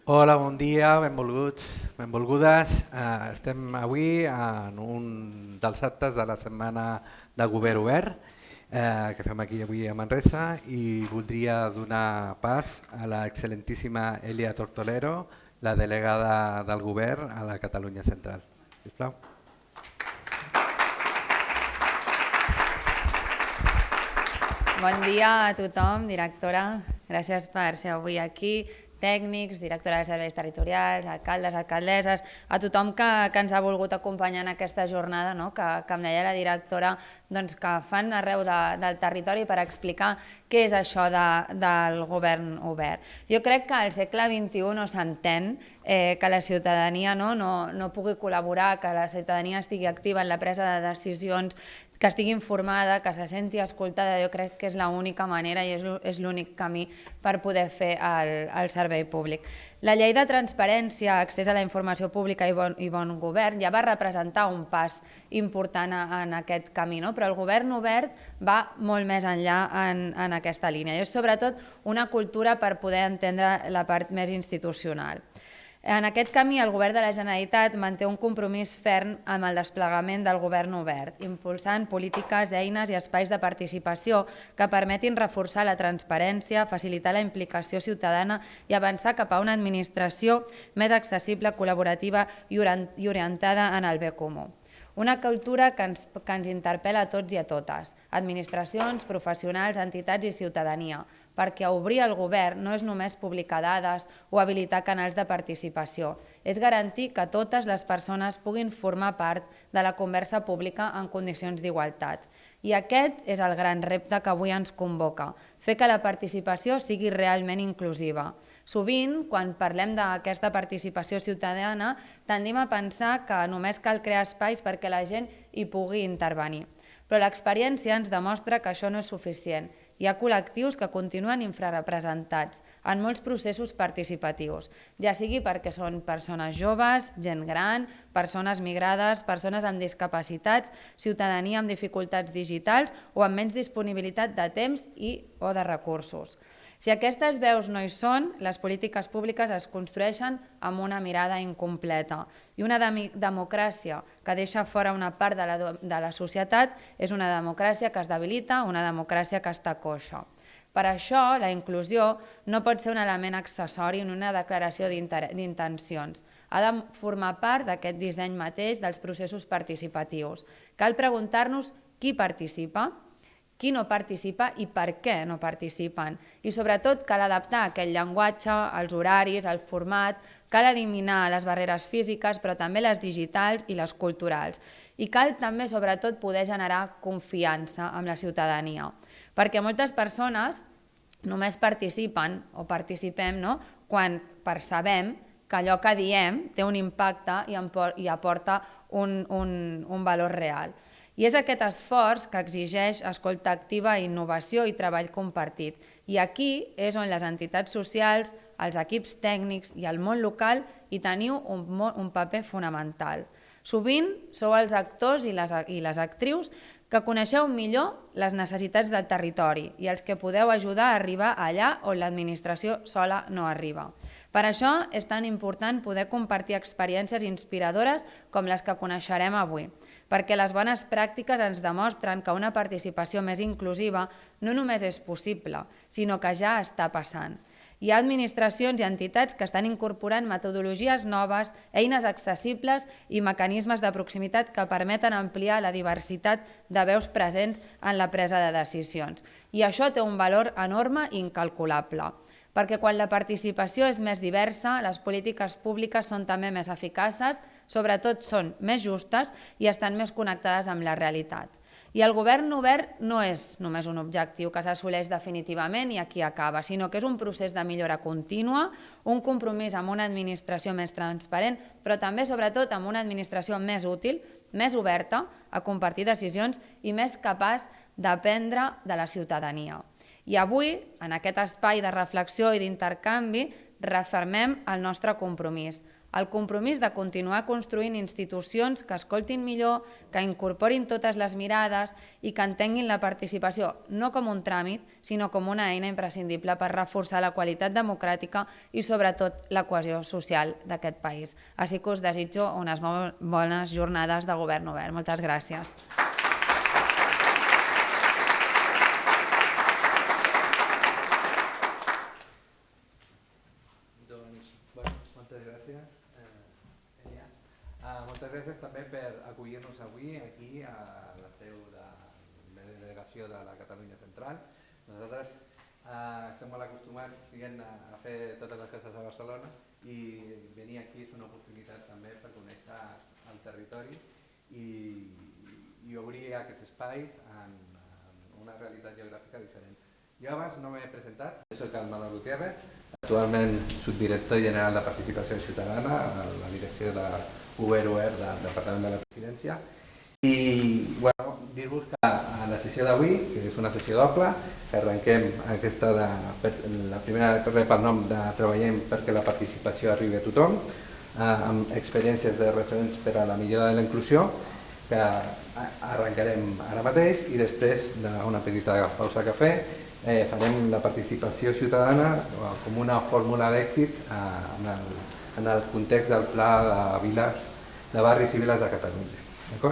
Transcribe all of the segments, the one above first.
Hola, bon dia, benvolguts, benvolgudes. Estem avui en un dels actes de la setmana de Govern Obert que fem aquí avui a Manresa i voldria donar pas a la excel·lentíssima Elia Tortolero, la delegada del Govern a la Catalunya Central. Sisplau. Bon dia a tothom, directora. Gràcies per ser avui aquí. Tècnics, directora de serveis territorials, alcaldes, alcaldesses, a tothom que ens ha volgut acompanyar en aquesta jornada, que em deia la directora que fan arreu del territori per explicar què és això del govern obert. Jo crec que al segle XXI no s'entén que la ciutadania no pugui col·laborar, que la ciutadania estigui activa en la presa de decisions, que estigui informada, que se senti escoltada. Jo crec que és l'única manera i és l'únic camí per poder fer el servei públic. La llei de transparència, accés a la informació pública i bon govern ja va representar un pas important en aquest camí, però el govern obert va molt més enllà en aquesta línia. I és sobretot una cultura per poder entendre la part més institucional. En aquest camí, el Govern de la Generalitat manté un compromís ferm amb el desplegament del govern obert, impulsant polítiques, eines i espais de participació que permetin reforçar la transparència, facilitar la implicació ciutadana i avançar cap a una administració més accessible, col·laborativa i orientada en el bé comú. Una cultura que ens interpel·la a tots i a totes, administracions, professionals, entitats i ciutadania, perquè obrir el govern no és només publicar dades o habilitar canals de participació, és garantir que totes les persones puguin formar part de la conversa pública en condicions d'igualtat. I aquest és el gran repte que avui ens convoca, fer que la participació sigui realment inclusiva. Sovint, quan parlem d'aquesta participació ciutadana, tendim a pensar que només cal crear espais perquè la gent hi pugui intervenir. Però l'experiència ens demostra que això no és suficient. Hi ha col·lectius que continuen infrarrepresentats en molts processos participatius, ja sigui perquè són persones joves, gent gran, persones migrades, persones amb discapacitats, ciutadania amb dificultats digitals o amb menys disponibilitat de temps o de recursos. Si aquestes veus no hi són, les polítiques públiques es construeixen amb una mirada incompleta. I una democràcia que deixa fora una part de la societat és una democràcia que es debilita, una democràcia que està coixa. Per això, la inclusió no pot ser un element accessori en una declaració d'intencions. Ha de formar part d'aquest disseny mateix dels processos participatius. Cal preguntar-nos qui participa, qui no participa i per què no participen. I sobretot cal adaptar aquest llenguatge, els horaris, el format, cal eliminar les barreres físiques però també les digitals i les culturals. I cal també sobretot poder generar confiança amb la ciutadania. Perquè moltes persones només participen o participem quan percebem que allò que diem té un impacte i aporta un valor real. I és aquest esforç que exigeix escolta activa, innovació i treball compartit. I aquí és on les entitats socials, els equips tècnics i el món local hi teniu un paper fonamental. Sovint sou els actors i les actrius que coneixeu millor les necessitats del territori i els que podeu ajudar a arribar allà on l'administració sola no arriba. Per això és tan important poder compartir experiències inspiradores com les que coneixerem avui, perquè les bones pràctiques ens demostren que una participació més inclusiva no només és possible, sinó que ja està passant. Hi ha administracions i entitats que estan incorporant metodologies noves, eines accessibles i mecanismes de proximitat que permeten ampliar la diversitat de veus presents en la presa de decisions. I això té un valor enorme i incalculable, perquè quan la participació és més diversa, les polítiques públiques són també més eficaces, sobretot són més justes i estan més connectades amb la realitat. I el govern obert no és només un objectiu que s'assoleix definitivament i aquí acaba, sinó que és un procés de millora contínua, un compromís amb una administració més transparent, però també, sobretot, amb una administració més útil, més oberta a compartir decisions i més capaç d'aprendre de la ciutadania. I avui, en aquest espai de reflexió i d'intercanvi, refermem el nostre compromís. el compromís de continuar construint institucions que escoltin millor, que incorporin totes les mirades i que entenguin la participació no com un tràmit, sinó com una eina imprescindible per reforçar la qualitat democràtica i sobretot la cohesió social d'aquest país. Així que us desitjo unes molt bones jornades de govern obert. Moltes gràcies. Moltes gràcies també per acollir-nos avui aquí a la seu de la delegació de la Catalunya Central. Nosaltres estem molt acostumats a fer totes les coses a Barcelona i venir aquí és una oportunitat també per conèixer el territori i obrir aquests espais en una realitat geogràfica diferent. Jo abans no m'he presentat, soc el Manuel Gutiérrez, actualment subdirector general de Participació Ciutadana a la direcció de Govern Obert del Departament de la Presidència. I dir-vos que a la sessió d'avui, que és una sessió doble, que arrenquem aquesta la primera rep el nom de Treballem perquè la participació arribi a tothom, amb experiències de referents per a la millora de la inclusió, que arrencarem ara mateix i després d'una petita pausa de cafè farem la participació ciutadana com una fórmula d'èxit en el context del Pla de Barris i Viles de Catalunya.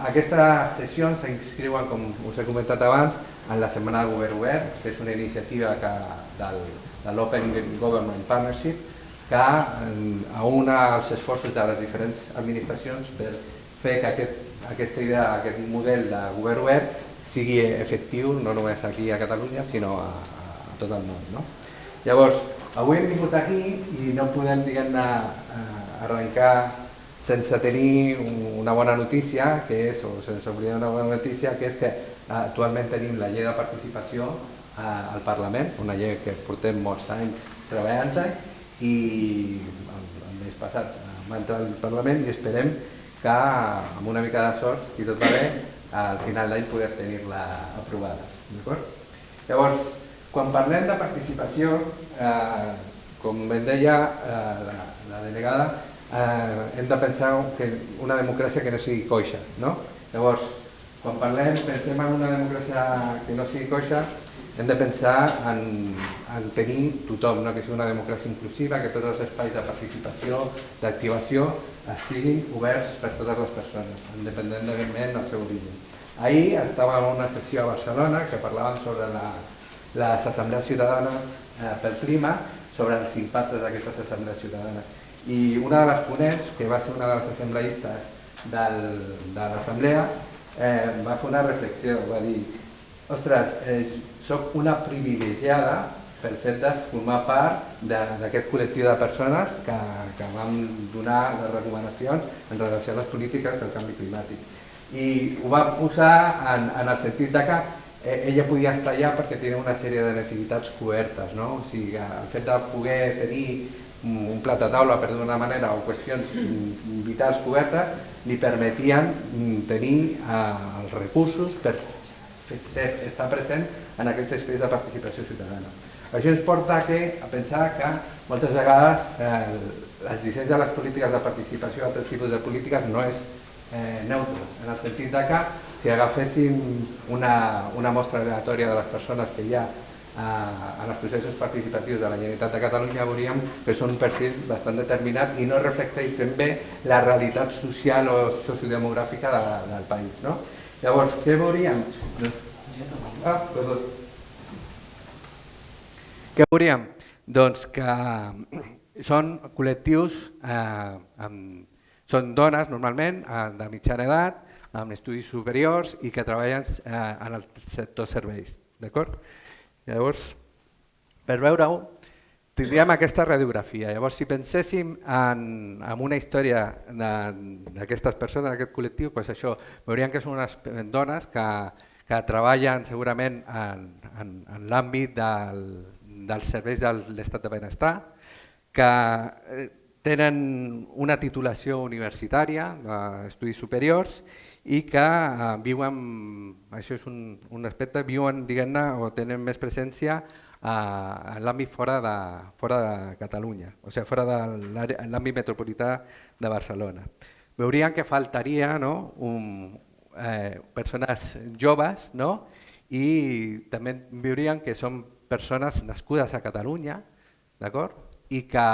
Aquestes sessions s'inscriuen, com us he comentat abans, en la Setmana del Govern Obert, que és una iniciativa de l'Open Government Partnership que aúna els esforços de les diferents administracions per fer que aquesta idea, aquest model de govern obert sigui efectiu no només aquí a Catalunya, sinó a tot el món. Llavors, avui hem vingut aquí i no podem arrencar sense tenir una bona notícia, o sense oblidar una bona notícia, que és que actualment tenim la llei de participació al Parlament, una llei que portem molts anys treballant i el mes passat va entrar al Parlament i esperem que amb una mica de sort, si tot va bé, al final d'any poder tenir-la aprovada. Llavors, quan parlem de participació, com ben deia la delegada, hem de pensar que una democràcia que no sigui coixa. Llavors, quan pensem en una democràcia que no sigui coixa, hem de pensar en tenir tothom, que sigui una democràcia inclusiva, que tots els espais de participació, d'activació, estiguin oberts per totes les persones, independentment del seu origen. Ahir estàvem en una sessió a Barcelona que parlàvem sobre les assemblees ciutadanes pel clima, sobre els impactes d'aquestes assemblees ciutadanes. I una de les ponents, que va ser una de les assembleistes de l'assemblea, va fer una reflexió, va dir: ostres, soc una privilegiada pel fet de formar part d'aquest col·lectiu de persones que vam donar les recomanacions en relació a les polítiques del canvi climàtic. I ho va posar en el sentit que ella podia estar allà perquè tenia una sèrie de necessitats cobertes. O sigui, el fet de poder tenir un plat de taula, per d'una manera, o qüestions vitals cobertes, li permetien tenir els recursos per estar present en aquests espais de participació ciutadana. Això ens porta a pensar que moltes vegades els dissenys de les polítiques de participació, altres tipus de polítiques, no és neutre, en el sentit que si agaféssim una mostra aleatòria de les persones que hi ha en els processos participatius de la Generalitat de Catalunya, veuríem que són un perfil bastant determinat i no reflecteix ben bé la realitat social o sociodemogràfica del país. Llavors, què veuríem? Què veuríem? Doncs que són col·lectius, són dones normalment de mitjana edat, amb estudis superiors i que treballen en el sector serveis. Llavors, per veure-ho, tindríem aquesta radiografia. Llavors, si penséssim en una història d'aquestes persones, d'aquest col·lectiu, això veuríem que són unes dones que treballen segurament en l'àmbit dels serveis de l'estat de benestar, que tenen una titulació universitària d'estudis superiors i que viuen, això és un aspecte, viuen, diguem-ne, o tenen més presència en l'àmbit fora de Catalunya, o sigui, fora de l'àmbit metropolità de Barcelona. Veurien que faltaria persones joves i també veurien que són persones nascudes a Catalunya, d'acord? I que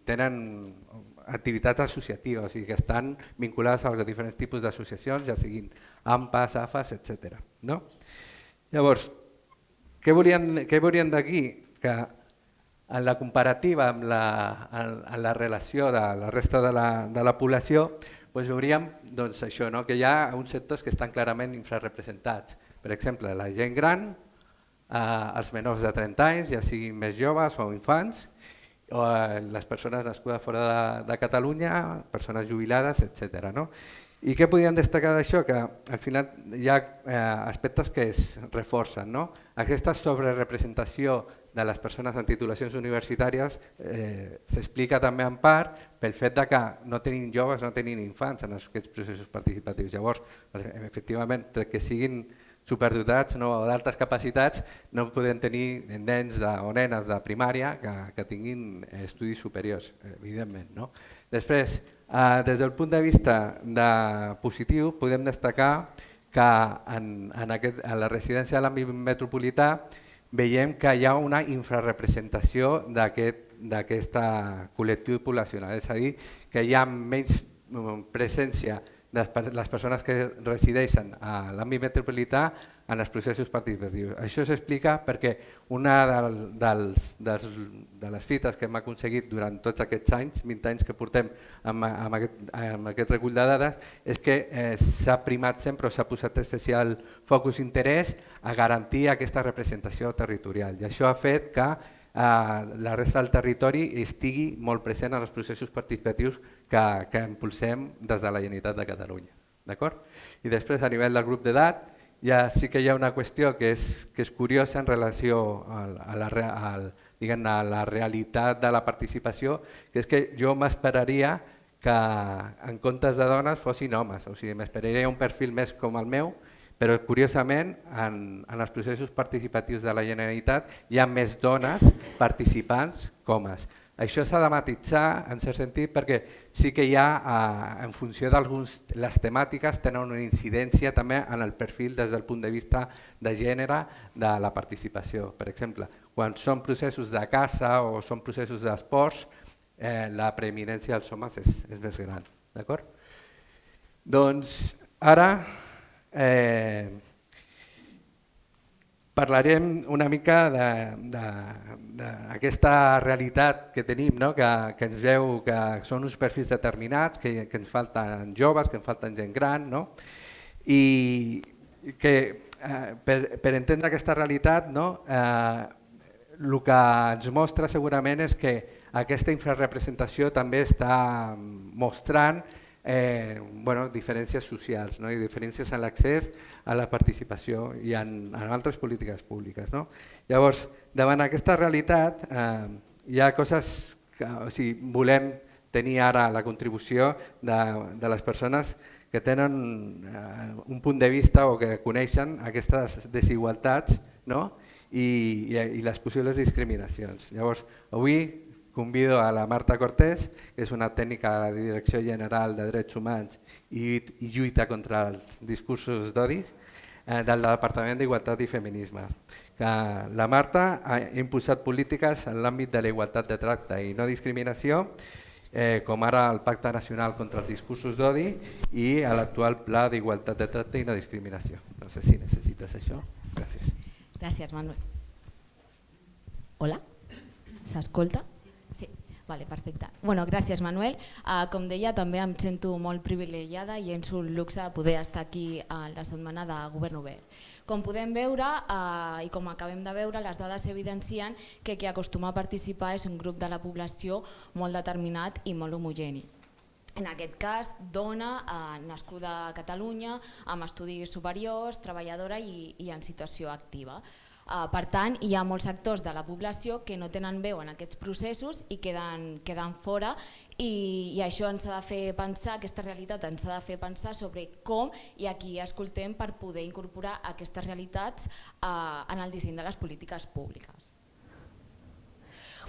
tenen activitats associatives, o sigui que estan vinculades a diferents tipus d'associacions, ja siguin AMPAs, AFAs, etc. Llavors, què veurien d'aquí? Que en la comparativa amb la relació de la resta de la població, veuríem això, que hi ha uns sectors que estan clarament infrarrepresentats. Per exemple, la gent gran, els menors de 30 anys, ja siguin més joves o infants, o les persones nascudes fora de Catalunya, persones jubilades, etc. I què podríem destacar d'això? Que al final hi ha aspectes que es reforcen. Aquesta sobrerepresentació de les persones amb titulacions universitàries s'explica també en part pel fet que no tenim joves, no tenim infants en aquests processos participatius. Llavors, efectivament, que siguin superdotats o d'altes capacitats, no podem tenir nens o nenes de primària que tinguin estudis superiors, evidentment. Després, des del punt de vista positiu, podem destacar que en la residència de l'àmbit metropolità veiem que hi ha una infrarrepresentació d'aquest col·lectiu poblacional, és a dir, que hi ha menys presència de les persones que resideixen a l'àmbit metropolità en els processos participatius. Això s'explica perquè una de les fites que hem aconseguit durant tots aquests anys, 20 anys que portem amb aquest recull de dades, és que s'ha primat sempre o s'ha posat especial focus d'interès a garantir aquesta representació territorial. I això ha fet que la resta del territori estigui molt present en els processos participatius que impulsem des de la Generalitat de Catalunya. I després, a nivell del grup d'edat, ja sí que hi ha una qüestió que és curiosa en relació a la realitat de la participació, que és que jo m'esperaria que en comptes de dones fossin homes, o sigui, m'esperaria un perfil més com el meu, però curiosament en els processos participatius de la Generalitat hi ha més dones participants que homes. Això s'ha de matitzar en cert sentit perquè sí que hi ha, en funció d'algunes, les temàtiques tenen una incidència també en el perfil des del punt de vista de gènere de la participació. Per exemple, quan són processos de caça o són processos d'esports, la preeminència dels homes és més gran. Doncs ara parlarem una mica d'aquesta realitat que tenim, que ens veu que són uns perfils determinats, que ens falten joves, que ens falten gent gran, i que per entendre aquesta realitat el que ens mostra segurament és que aquesta infrarrepresentació també està mostrant diferències socials i diferències en l'accés a la participació i en altres polítiques públiques. Llavors, davant aquesta realitat hi ha coses que volem tenir ara la contribució de les persones que tenen un punt de vista o que coneixen aquestes desigualtats i les possibles discriminacions. Llavors, avui convido a la Marta Cortés, que és una tècnica de la Direcció General de Drets Humans i Lluita contra els Discursos d'Odi del Departament d'Igualtat i Feminisme. La Marta ha impulsat polítiques en l'àmbit de la igualtat de tracte i no discriminació, com ara el Pacte Nacional contra els Discursos d'Odi i l'actual Pla d'Igualtat de Tracte i no discriminació. No sé si necessites això. Gràcies. Gràcies, Manuel. Hola? S'escolta? Sí, vale, perfecte. Gràcies, Manuel. Com deia, també em sento molt privilegiada i és un luxe poder estar aquí a la setmana de Govern Obert. Com podem veure i com acabem de veure, les dades evidencien que qui acostuma a participar és un grup de la població molt determinat i molt homogeni. En aquest cas, dona, nascuda a Catalunya, amb estudis superiors, treballadora i en situació activa. Per tant, hi ha molts sectors de la població que no tenen veu en aquests processos i queden fora i això ens ha de fer pensar, aquesta realitat ens ha de fer pensar sobre com i a qui escoltem per poder incorporar aquestes realitats en el disseny de les polítiques públiques.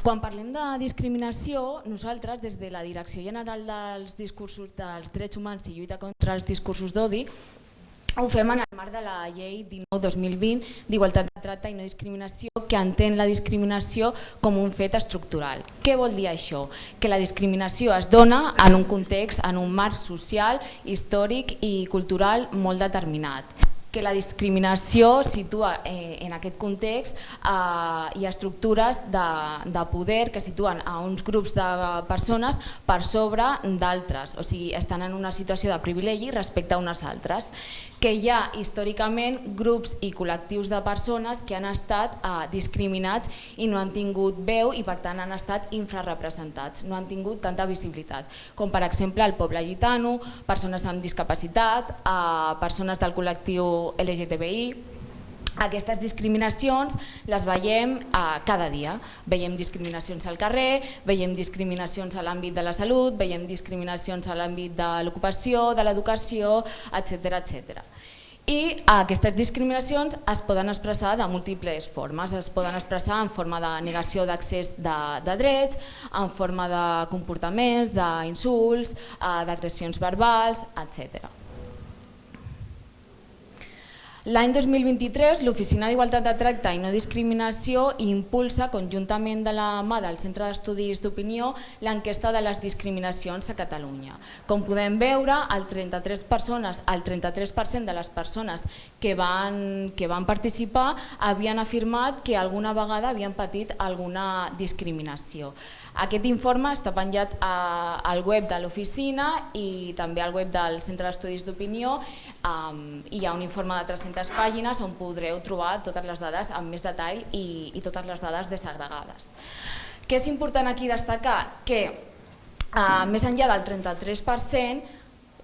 Quan parlem de discriminació, nosaltres, des de la Direcció General dels Drets Humans i Lluita contra els Discursos d'Odi, ho fem en el marc de la Llei 19/2020 d'Igualtat de Tracte i No Discriminació, que entén la discriminació com un fet estructural. Què vol dir això? Que la discriminació es dona en un context, en un marc social, històric i cultural molt determinat. Que la discriminació situa en aquest context hi ha estructures de poder que situen a uns grups de persones per sobre d'altres, o sigui, estan en una situació de privilegi respecte a unes altres. Que hi ha històricament grups i col·lectius de persones que han estat discriminats i no han tingut veu i per tant han estat infrarrepresentats, no han tingut tanta visibilitat, com per exemple el poble gitano, persones amb discapacitat, persones del col·lectiu LGTBI. Aquestes discriminacions les veiem cada dia. Veiem discriminacions al carrer, veiem discriminacions a l'àmbit de la salut, veiem discriminacions a l'àmbit de l'ocupació, de l'educació, etc. I aquestes discriminacions es poden expressar de múltiples formes. Es poden expressar en forma de negació d'accés de drets, en forma de comportaments, d'insults, d'agressions verbals, etc. L'any 2023, l'Oficina d'Igualtat de Tracte i No Discriminació impulsa, conjuntament de la mà del Centre d'Estudis d'Opinió, l'enquesta de les discriminacions a Catalunya. Com podem veure, el 33% de les persones que van participar havien afirmat que alguna vegada havien patit alguna discriminació. Aquest informe està penjat al web de l'oficina i també al web del Centre d'Estudis d'Opinió. Hi ha un informe de 300 pàgines on podreu trobar totes les dades amb més detall i totes les dades desagregades. Què és important aquí destacar? Que més enllà del 33%,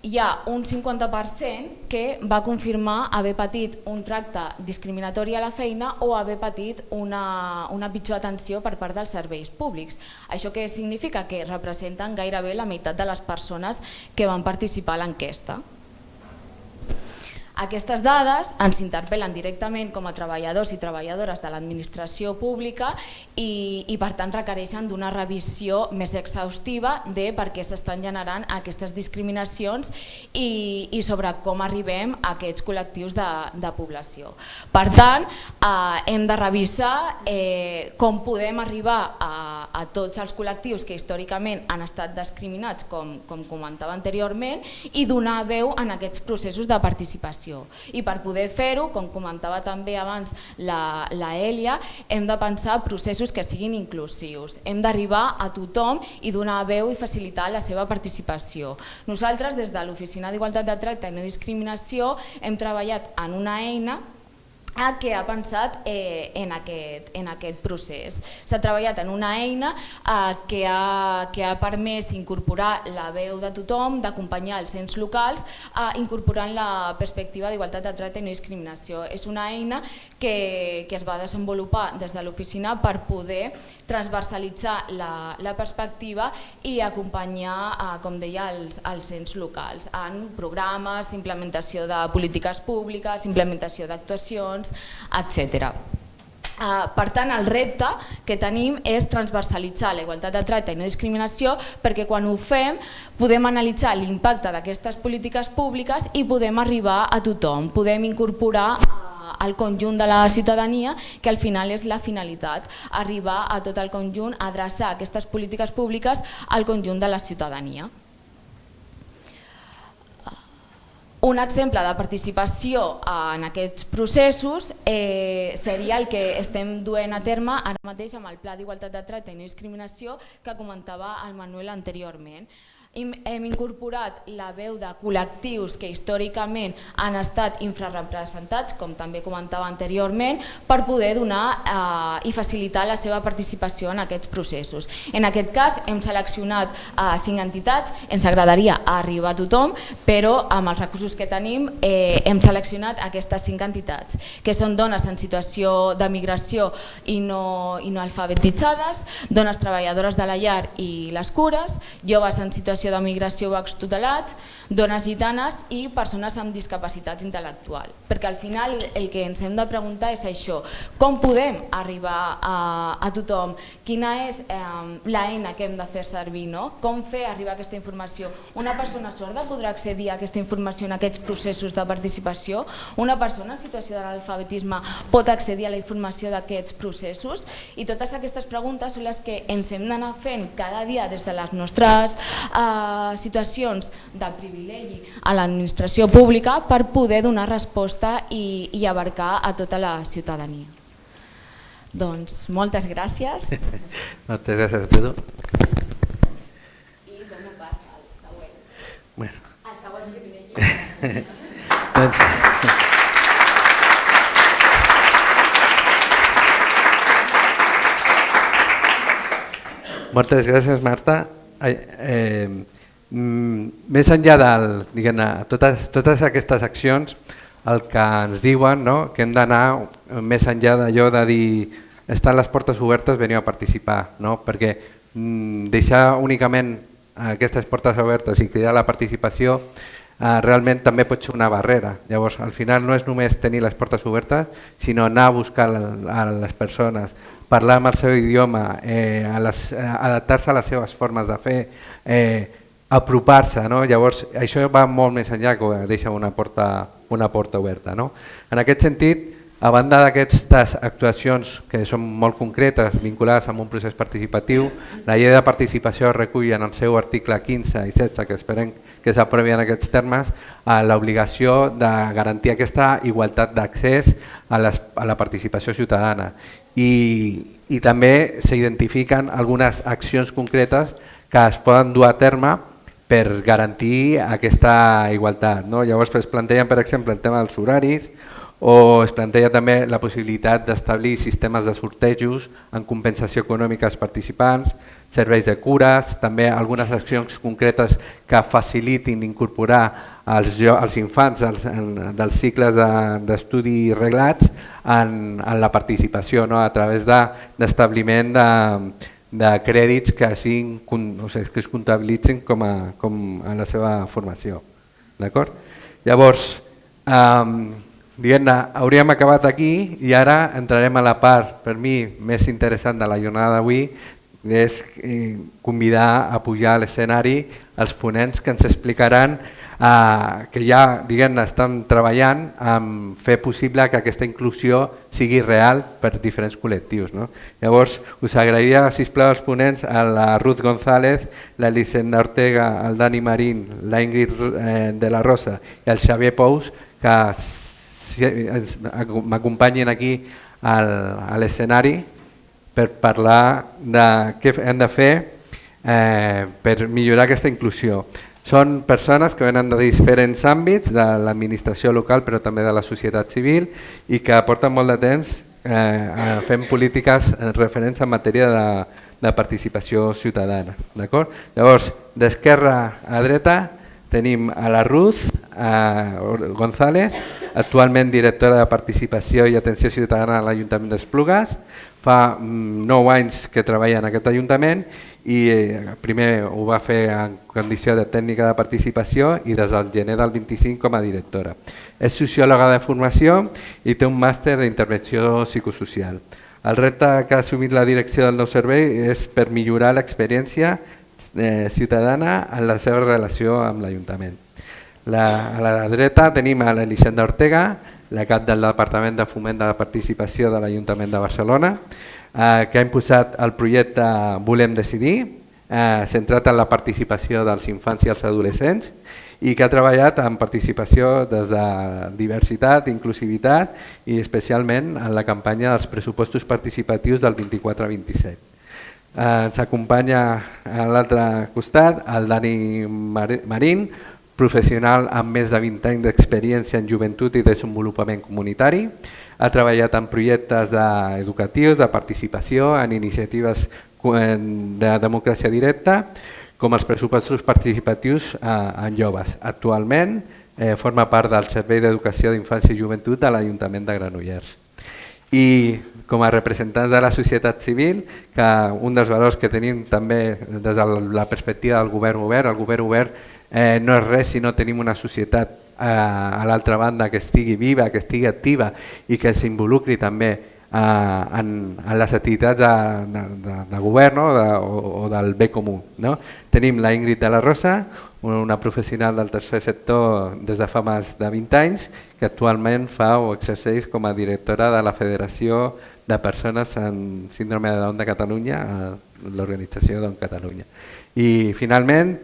hi ha un 50% que va confirmar haver patit un tracte discriminatori a la feina o haver patit una pitjor atenció per part dels serveis públics. Això què significa? Que representen gairebé la meitat de les persones que van participar a l'enquesta. Aquestes dades ens interpel·len directament com a treballadors i treballadores de l'administració pública i per tant requereixen d'una revisió més exhaustiva de per què s'estan generant aquestes discriminacions i sobre com arribem a aquests col·lectius de població. Per tant, hem de revisar com podem arribar a tots els col·lectius que històricament han estat discriminats, com comentava anteriorment, i donar veu en aquests processos de participació. I per poder fer-ho, com comentava també abans la Èlia, hem de pensar processos que siguin inclusius. Hem d'arribar a tothom i donar veu i facilitar la seva participació. Nosaltres, des de l'Oficina d'Igualtat de Tracte i No Discriminació, hem treballat en una eina que ha pensat en aquest procés. S'ha treballat en una eina que ha permès incorporar la veu de tothom, d'acompanyar els ens locals, incorporant la perspectiva d'igualtat de tracte i no discriminació. És una eina que es va desenvolupar des de l'oficina per poder transversalitzar la perspectiva i acompanyar, com deia, els ens locals en programes, implementació de polítiques públiques, implementació d'actuacions, etc. Per tant, el repte que tenim és transversalitzar la igualtat de tracte i no discriminació, perquè quan ho fem podem analitzar l'impacte d'aquestes polítiques públiques i podem arribar a tothom, podem incorporar al conjunt de la ciutadania, que al final és la finalitat, arribar a tot el conjunt, adreçar aquestes polítiques públiques al conjunt de la ciutadania. Un exemple de participació en aquests processos seria el que estem duent a terme ara mateix amb el Pla d'Igualtat de Tracte i No Discriminació que comentava el Manuel anteriorment. Hem incorporat la veu de col·lectius que històricament han estat infrarrepresentats, com també comentava anteriorment, per poder donar i facilitar la seva participació en aquests processos. En aquest cas hem seleccionat 5 entitats, ens agradaria arribar a tothom, però amb els recursos que tenim hem seleccionat aquestes 5 entitats, que són dones en situació de migració i no alfabetitzades, dones treballadores de la llar i les cures, joves en situació situació de migració o extutelats, dones gitanes i persones amb discapacitat intel·lectual. Perquè al final el que ens hem de preguntar és això, com podem arribar a tothom, quina és l'eina que hem de fer servir, com fer arribar aquesta informació. Una persona sorda podrà accedir a aquesta informació en aquests processos de participació, una persona en situació d'analfabetisme pot accedir a la informació d'aquests processos, i totes aquestes preguntes són les que ens hem d'anar fent cada dia des de les nostres situacions de privilegi a l'administració pública per poder donar resposta i abarcar a tota la ciutadania. Doncs moltes gràcies. Moltes gràcies a tu. I dono pas al següent. Bueno. Al següent privilegi. Moltes gràcies, Marta. Més enllà de totes aquestes accions, el que ens diuen que hem d'anar més enllà d'allò de dir estan les portes obertes, veniu a participar, perquè deixar únicament aquestes portes obertes i cridar la participació realment també pot ser una barrera. Llavors, al final no és només tenir les portes obertes, sinó anar a buscar a les persones, parlar amb el seu idioma, adaptar-se a les seves formes de fer, apropar-se. Llavors, això va molt més enllà que deixar una porta oberta. En aquest sentit, a banda d'aquestes actuacions que són molt concretes, vinculades amb un procés participatiu, la llei de participació recull en el seu article 15 i 16, que esperem que s'aprovi en aquests termes, l'obligació de garantir aquesta igualtat d'accés a la participació ciutadana. I també s'identifiquen algunes accions concretes que es poden dur a terme per garantir aquesta igualtat. Llavors es plantegen, per exemple, el tema dels horaris, o es planteja també la possibilitat d'establir sistemes de sortejos en compensació econòmica als participants, serveis de cures, també algunes accions concretes que facilitin incorporar els infants dels cicles d'estudi reglats en la participació a través d'establiment de crèdits que es comptabilitzin com a la seva formació. Llavors, hauríem acabat aquí i ara entrarem a la part, per mi, més interessant de la jornada d'avui, és convidar a pujar a l'escenari els ponents que ens explicaran que ja estan treballant en fer possible que aquesta inclusió sigui real per diferents col·lectius. Llavors, us agrairia, sisplau, els ponents, a la Ruth González, l'Elisenda Ortega, el Dani Marín, la Ingrid de la Rosa i el Xavier Pous, que m'acompanyin aquí a l'escenari per parlar de què hem de fer per millorar aquesta inclusió. Són persones que venen de diferents àmbits, de l'administració local però també de la societat civil, i que porten molt de temps fent polítiques referents en matèria de participació ciutadana. Llavors, d'esquerra a dreta tenim a la Ruth González, actualment directora de Participació i Atenció Ciutadana a l'Ajuntament d'Esplugues. Fa 9 anys que treballa en aquest Ajuntament i primer ho va fer en condició de tècnica de participació i des del gener del 25 com a directora. És sociòloga de formació i té un màster d'intervenció psicosocial. El repte que ha assumit la direcció del nou servei és per millorar l'experiència ciutadana en la seva relació amb l'Ajuntament. A la dreta tenim a l'Elisenda Ortega, la cap del Departament de Foment de la Participació de l'Ajuntament de Barcelona, que ha impulsat el projecte Volem Decidir, centrat en la participació dels infants i els adolescents, i que ha treballat en participació des de diversitat, inclusivitat i especialment en la campanya dels pressupostos participatius del 24-27. Ens acompanya a l'altre costat el Dani Marín, professional amb més de 20 anys d'experiència en joventut i desenvolupament comunitari. Ha treballat en projectes educatius, de participació, en iniciatives de democràcia directa, com els pressupostos participatius en joves. Actualment forma part del Servei d'Educació d'Infància i Joventut de l'Ajuntament de Granollers. I com a representants de la societat civil, que un dels valors que tenim també des de la perspectiva del govern obert, el govern obert no és res si no tenim una societat a l'altra banda que estigui viva, que estigui activa i que s'involucri també en les activitats de govern o del bé comú. Tenim la Ingrid de la Rosa, una professional del tercer sector des de fa més de 20 anys, que actualment fa o exerceix com a directora de la Federació de Persones amb Síndrome de Down de Catalunya, a l'organització Down Catalunya. I finalment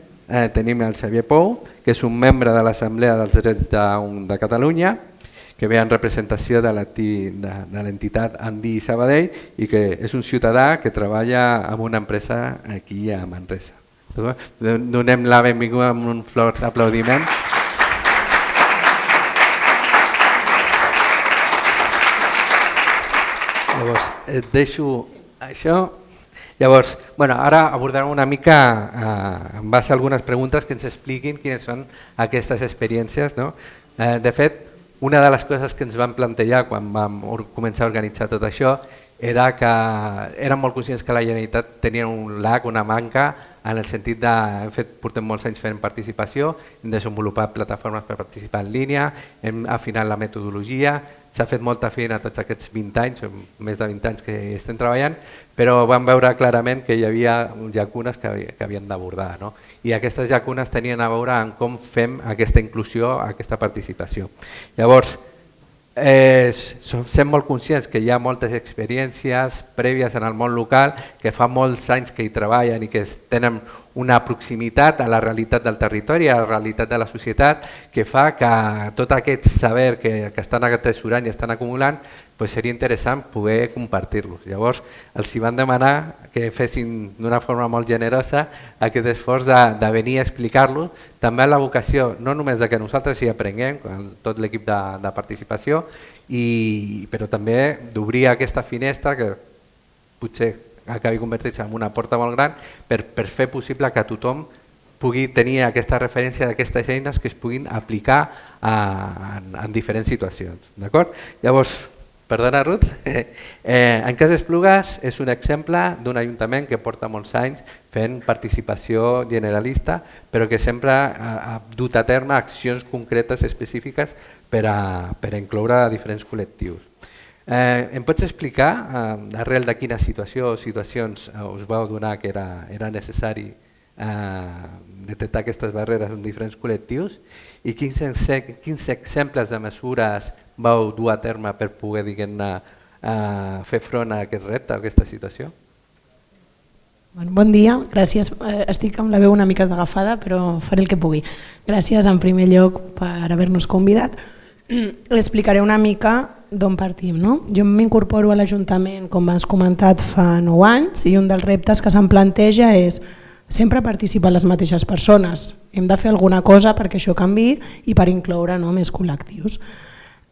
tenim el Xavier Pou, que és un membre de l'Assemblea dels Drets de Catalunya, que ve en representació de l'entitat Andi Sabadell i que és un ciutadà que treballa en una empresa aquí a Manresa. Donem la benvinguda amb un fort aplaudiment. Llavors, et deixo això. Llavors, ara abordarem una mica en base a algunes preguntes que ens expliquin quines són aquestes experiències. De fet, una de les coses que ens vam plantejar quan vam començar a organitzar tot això era que érem molt conscients que la Generalitat tenia un lag, una manca, en el sentit de portem molts anys fent participació, hem desenvolupat plataformes per participar en línia, hem afinat la metodologia, s'ha fet molta feina tots aquests 20 anys, més de 20 anys que estem treballant, però vam veure clarament que hi havia llacunes que havien d'abordar. I aquestes llacunes tenien a veure amb com fem aquesta inclusió, aquesta participació. Llavors, som molt conscients que hi ha moltes experiències prèvies en el món local que fa molts anys que hi treballen i que tenen una proximitat a la realitat del territori, a la realitat de la societat, que fa que tot aquest saber que estan atesorant i estan acumulant seria interessant poder compartir-los. Llavors els hi van demanar que fessin d'una forma molt generosa aquest esforç de venir a explicar-los, també la vocació no només que nosaltres hi aprenguem, tot l'equip de participació, però també d'obrir aquesta finestra que potser acabi convertir-se en una porta molt gran per fer possible que tothom pugui tenir aquesta referència d'aquestes eines que es puguin aplicar en diferents situacions. Llavors, perdona Ruth, en Cas Esplugues és un exemple d'un ajuntament que porta molts anys fent participació generalista, però que sempre ha dut a terme accions concretes específiques per incloure diferents col·lectius. Em pots explicar arrel de quina situació o situacions us vau donar que era necessari detectar aquestes barreres en diferents col·lectius i quins exemples de mesures vau dur a terme per poder fer front a aquest repte, a aquesta situació? Bon dia, gràcies. Estic amb la veu una mica agafada, però faré el que pugui. Gràcies en primer lloc per haver-nos convidat. Explicaré una mica d'on partim. Jo m'incorporo a l'Ajuntament, com has comentat, fa 9 anys i un dels reptes que se'm planteja és sempre participen les mateixes persones. Hem de fer alguna cosa perquè això canviï i per incloure més col·lectius.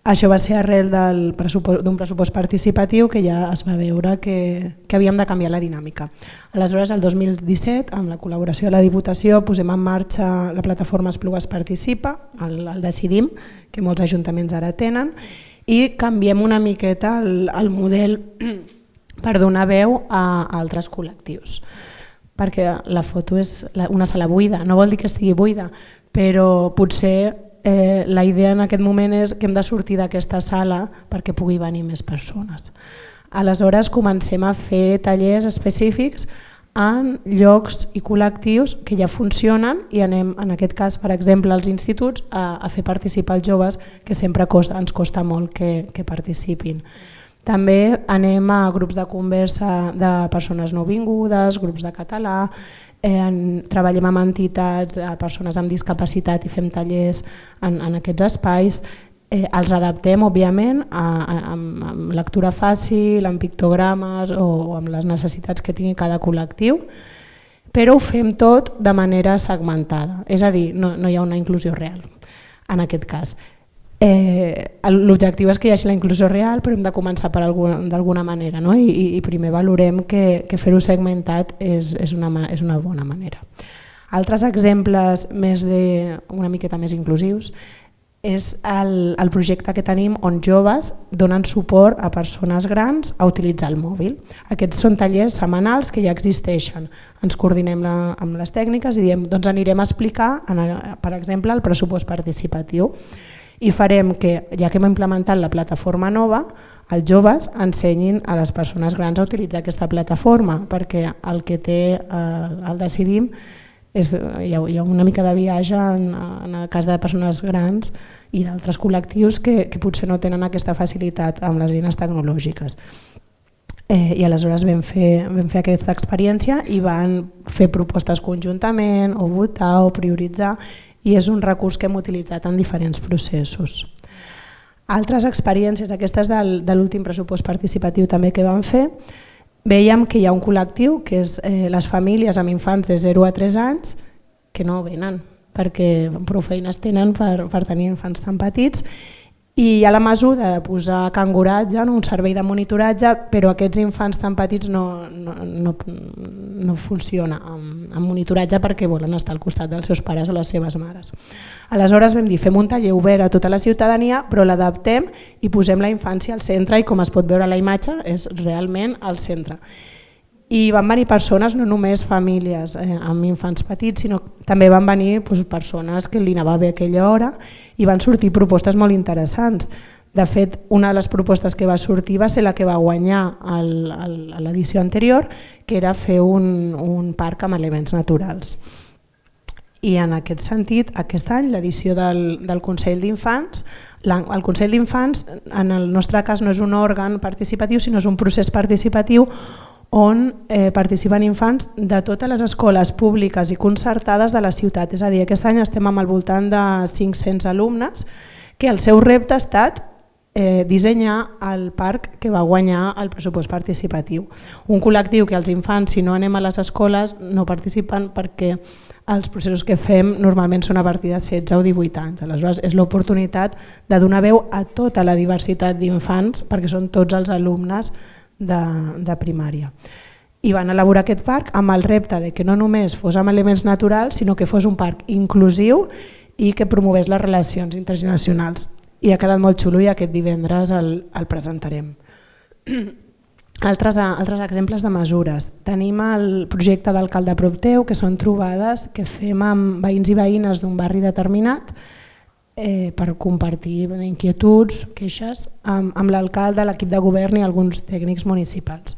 Això va ser arrel d'un pressupost participatiu que ja es va veure que havíem de canviar la dinàmica. Aleshores, el 2017, amb la col·laboració de la Diputació, posem en marxa la plataforma Esplugues Participa, el Decidim, que molts ajuntaments ara tenen, i canviem una miqueta el model per donar veu a altres col·lectius. Perquè la foto és una sala buida, no vol dir que estigui buida, però potser la idea en aquest moment és que hem de sortir d'aquesta sala perquè pugui venir més persones. Aleshores comencem a fer tallers específics en llocs i col·lectius que ja funcionen i anem, en aquest cas, per exemple, als instituts a fer participar els joves, que sempre ens costa molt que participin. També anem a grups de conversa de persones nouvingudes, grups de català, treballem amb entitats, persones amb discapacitat i fem tallers en aquests espais. Els adaptem, òbviament, amb lectura fàcil, amb pictogrames o amb les necessitats que tingui cada col·lectiu, però ho fem tot de manera segmentada, és a dir, no hi ha una inclusió real en aquest cas. L'objectiu és que hi hagi la inclusió real, però hem de començar d'alguna manera, i primer valorem que fer-ho segmentat és una bona manera. Altres exemples una miqueta més inclusius, és el projecte que tenim on joves donen suport a persones grans a utilitzar el mòbil. Aquests són tallers setmanals que ja existeixen. Ens coordinem amb les tècniques i diem, doncs anirem a explicar, per exemple, el pressupost participatiu i farem que, ja que hem implementat la plataforma nova, els joves ensenyin a les persones grans a utilitzar aquesta plataforma, perquè el que té el Decidim hi ha una mica de viatge en el cas de persones grans i d'altres col·lectius que potser no tenen aquesta facilitat amb les eines tecnològiques. I aleshores vam fer aquesta experiència i van fer propostes conjuntament o votar o prioritzar i és un recurs que hem utilitzat en diferents processos. Altres experiències, aquestes de l'últim pressupost participatiu també que vam fer, veiem que hi ha un col·lectiu que és les famílies amb infants de 0 a 3 anys que no venen perquè prou feines tenen per tenir infants tan petits i hi ha la mesura de posar canguratge, un servei de monitoratge, però aquests infants tan petits no funciona amb monitoratge perquè volen estar al costat dels seus pares o les seves mares. Aleshores vam dir, fem un taller obert a tota la ciutadania però l'adaptem i posem la infància al centre i com es pot veure a la imatge és realment al centre. I van venir persones, no només famílies amb infants petits, sinó també van venir persones que li anava bé aquella hora i van sortir propostes molt interessants. De fet, una de les propostes que va sortir va ser la que va guanyar a l'edició anterior, que era fer un parc amb elements naturals. I en aquest sentit, aquest any, l'edició del Consell d'Infants, el Consell d'Infants, en el nostre cas, no és un òrgan participatiu, sinó és un procés participatiu on participen infants de totes les escoles públiques i concertades de la ciutat. És a dir, aquest any estem al voltant de 500 alumnes que el seu repte ha estat dissenyar el parc que va guanyar el pressupost participatiu. Un col·lectiu que els infants, si no anem a les escoles, no participen perquè els processos que fem normalment són a partir de 16 o 18 anys. Aleshores, és l'oportunitat de donar veu a tota la diversitat d'infants perquè són tots els alumnes de primària. I van elaborar aquest parc amb el repte de que no només fos amb elements naturals, sinó que fos un parc inclusiu i que promovés les relacions intergeneracionals. I ha quedat molt xulo i aquest divendres el presentarem. Altres exemples de mesures. Tenim el projecte d'alcalde a prop teu, que són trobades que fem amb veïns i veïnes d'un barri determinat per compartir inquietuds, queixes amb l'alcalde, l'equip de govern i alguns tècnics municipals.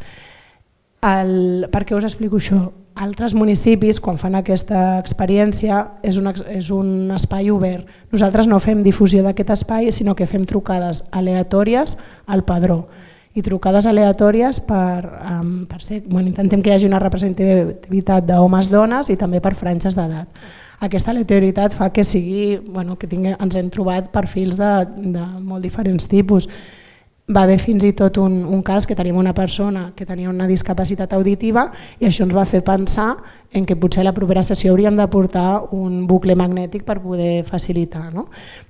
Per què us explico això? Altres municipis, quan fan aquesta experiència, és un espai obert. Nosaltres no fem difusió d'aquest espai, sinó que fem trucades aleatòries al padró. I trucades aleatòries intentem que hi hagi una representativitat d'homes-dones i també per franges d'edat. Aquesta aleatorietat fa que ens hem trobat perfils de molt diferents tipus. Va haver fins i tot un cas que tenim una persona que tenia una discapacitat auditiva i això ens va fer pensar en que potser a la propera sessió hauríem de portar un bucle magnètic per poder facilitar.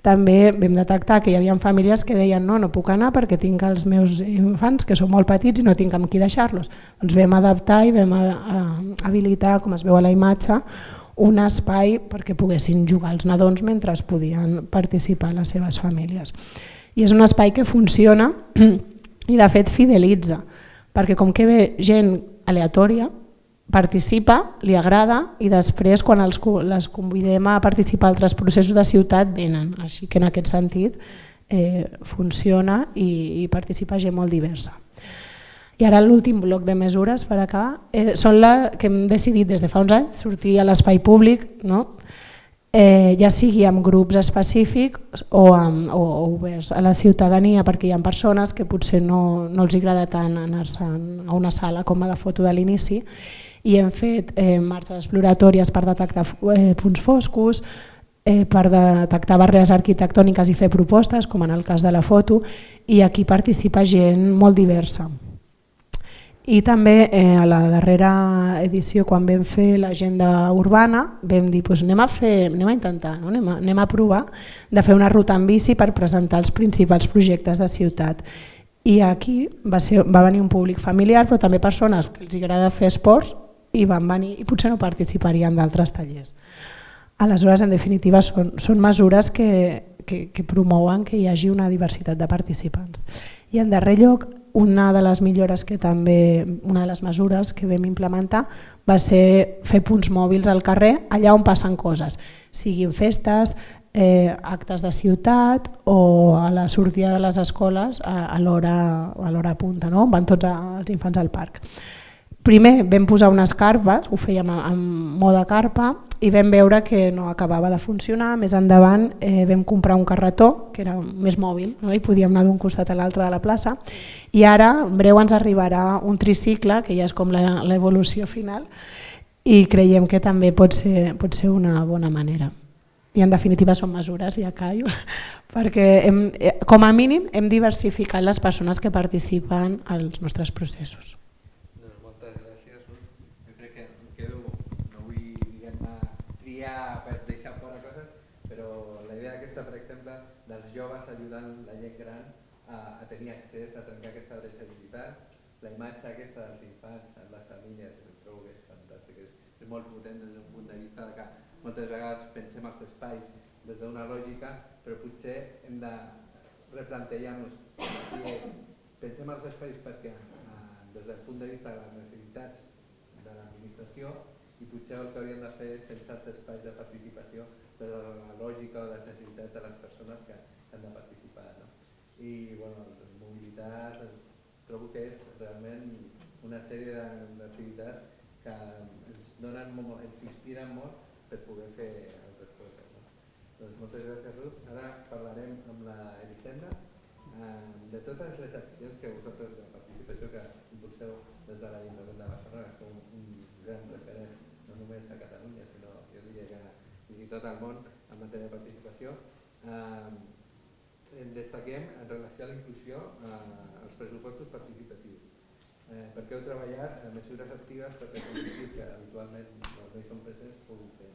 També vam detectar que hi havia famílies que deien no puc anar perquè tinc els meus infants que són molt petits i no tinc amb qui deixar-los. Doncs vam adaptar i vam habilitar, com es veu a la imatge, un espai perquè poguessin jugar els nadons mentre podien participar les seves famílies. I és un espai que funciona i de fet fidelitza, perquè com que ve gent aleatòria, participa, li agrada i després quan les convidem a participar a altres processos de ciutat venen. Així que en aquest sentit funciona i participa gent molt diversa. I ara l'últim bloc de mesures per acabar són les que hem decidit des de fa uns anys sortir a l'espai públic, ja sigui amb grups específics o oberts a la ciutadania perquè hi ha persones que potser no els agrada tant anar-se'n a una sala com a la foto de l'inici i hem fet marxes exploratòries per detectar punts foscos, per detectar barreres arquitectòniques i fer propostes, com en el cas de la foto, i aquí participa gent molt diversa. I també a la darrera edició, quan vam fer l'agenda urbana, vam dir anem a intentar, anem a provar de fer una ruta en bici per presentar els principals projectes de ciutat. I aquí va venir un públic familiar, però també persones que els agrada fer esports i van venir i potser no participarien d'altres tallers. Aleshores, en definitiva, són mesures que que promouen que hi hagi una diversitat de participants. I en darrer lloc, una de les millores que també, una de les mesures que vam implementar va ser fer punts mòbils al carrer allà on passen coses, siguin festes, actes de ciutat o a la sortida de les escoles a l'hora punta, no? Van tots els infants al parc. Primer vam posar unes carpes, ho fèiem en mode carpa, i vam veure que no acabava de funcionar. Més endavant vam comprar un carretó, que era més mòbil, no? I podíem anar d'un costat a l'altre de la plaça, i ara en breu ens arribarà un tricicle, que ja és com l'evolució final, i creiem que també pot ser una bona manera. I en definitiva són mesures, ja callo, perquè com a mínim hem diversificat les persones que participen als nostres processos. Moltes gràcies, Ruth. Jo crec que em quedo, no vull triar per deixar fora coses, però la idea aquesta, per exemple, dels joves ajudant la gent gran a tenir accés, a trencar aquesta bretxa digital, la imatge aquesta dels infants en les famílies, trobo que és fantàstic, és molt potent des d'un punt de vista que moltes vegades pensem els espais des d'una lògica, però potser hem de replantejar-nos si pensem els espais perquè des del punt de vista de les necessitats de l'administració, i potser el que hauríem de fer és pensar els espais de participació des de la lògica o les necessitats de les persones que han de participar. I la mobilitat trobo que és realment una sèrie d'activitats que ens inspiren molt per poder fer altres coses. Doncs moltes gràcies, Ruth. Ara parlarem amb la Elisenda de totes les accions que vosaltres de participació que impulseu des de l'Ajuntament de Barcelona, que són un gran referent no només a Catalunya, sinó jo diria que fins i tot al món en matèria de participació. Destaquem en relació a la inclusió els pressupostos participatius. Perquè heu treballat en mesures actives perquè els col·lectius que habitualment no hi són presents puguin ser-hi.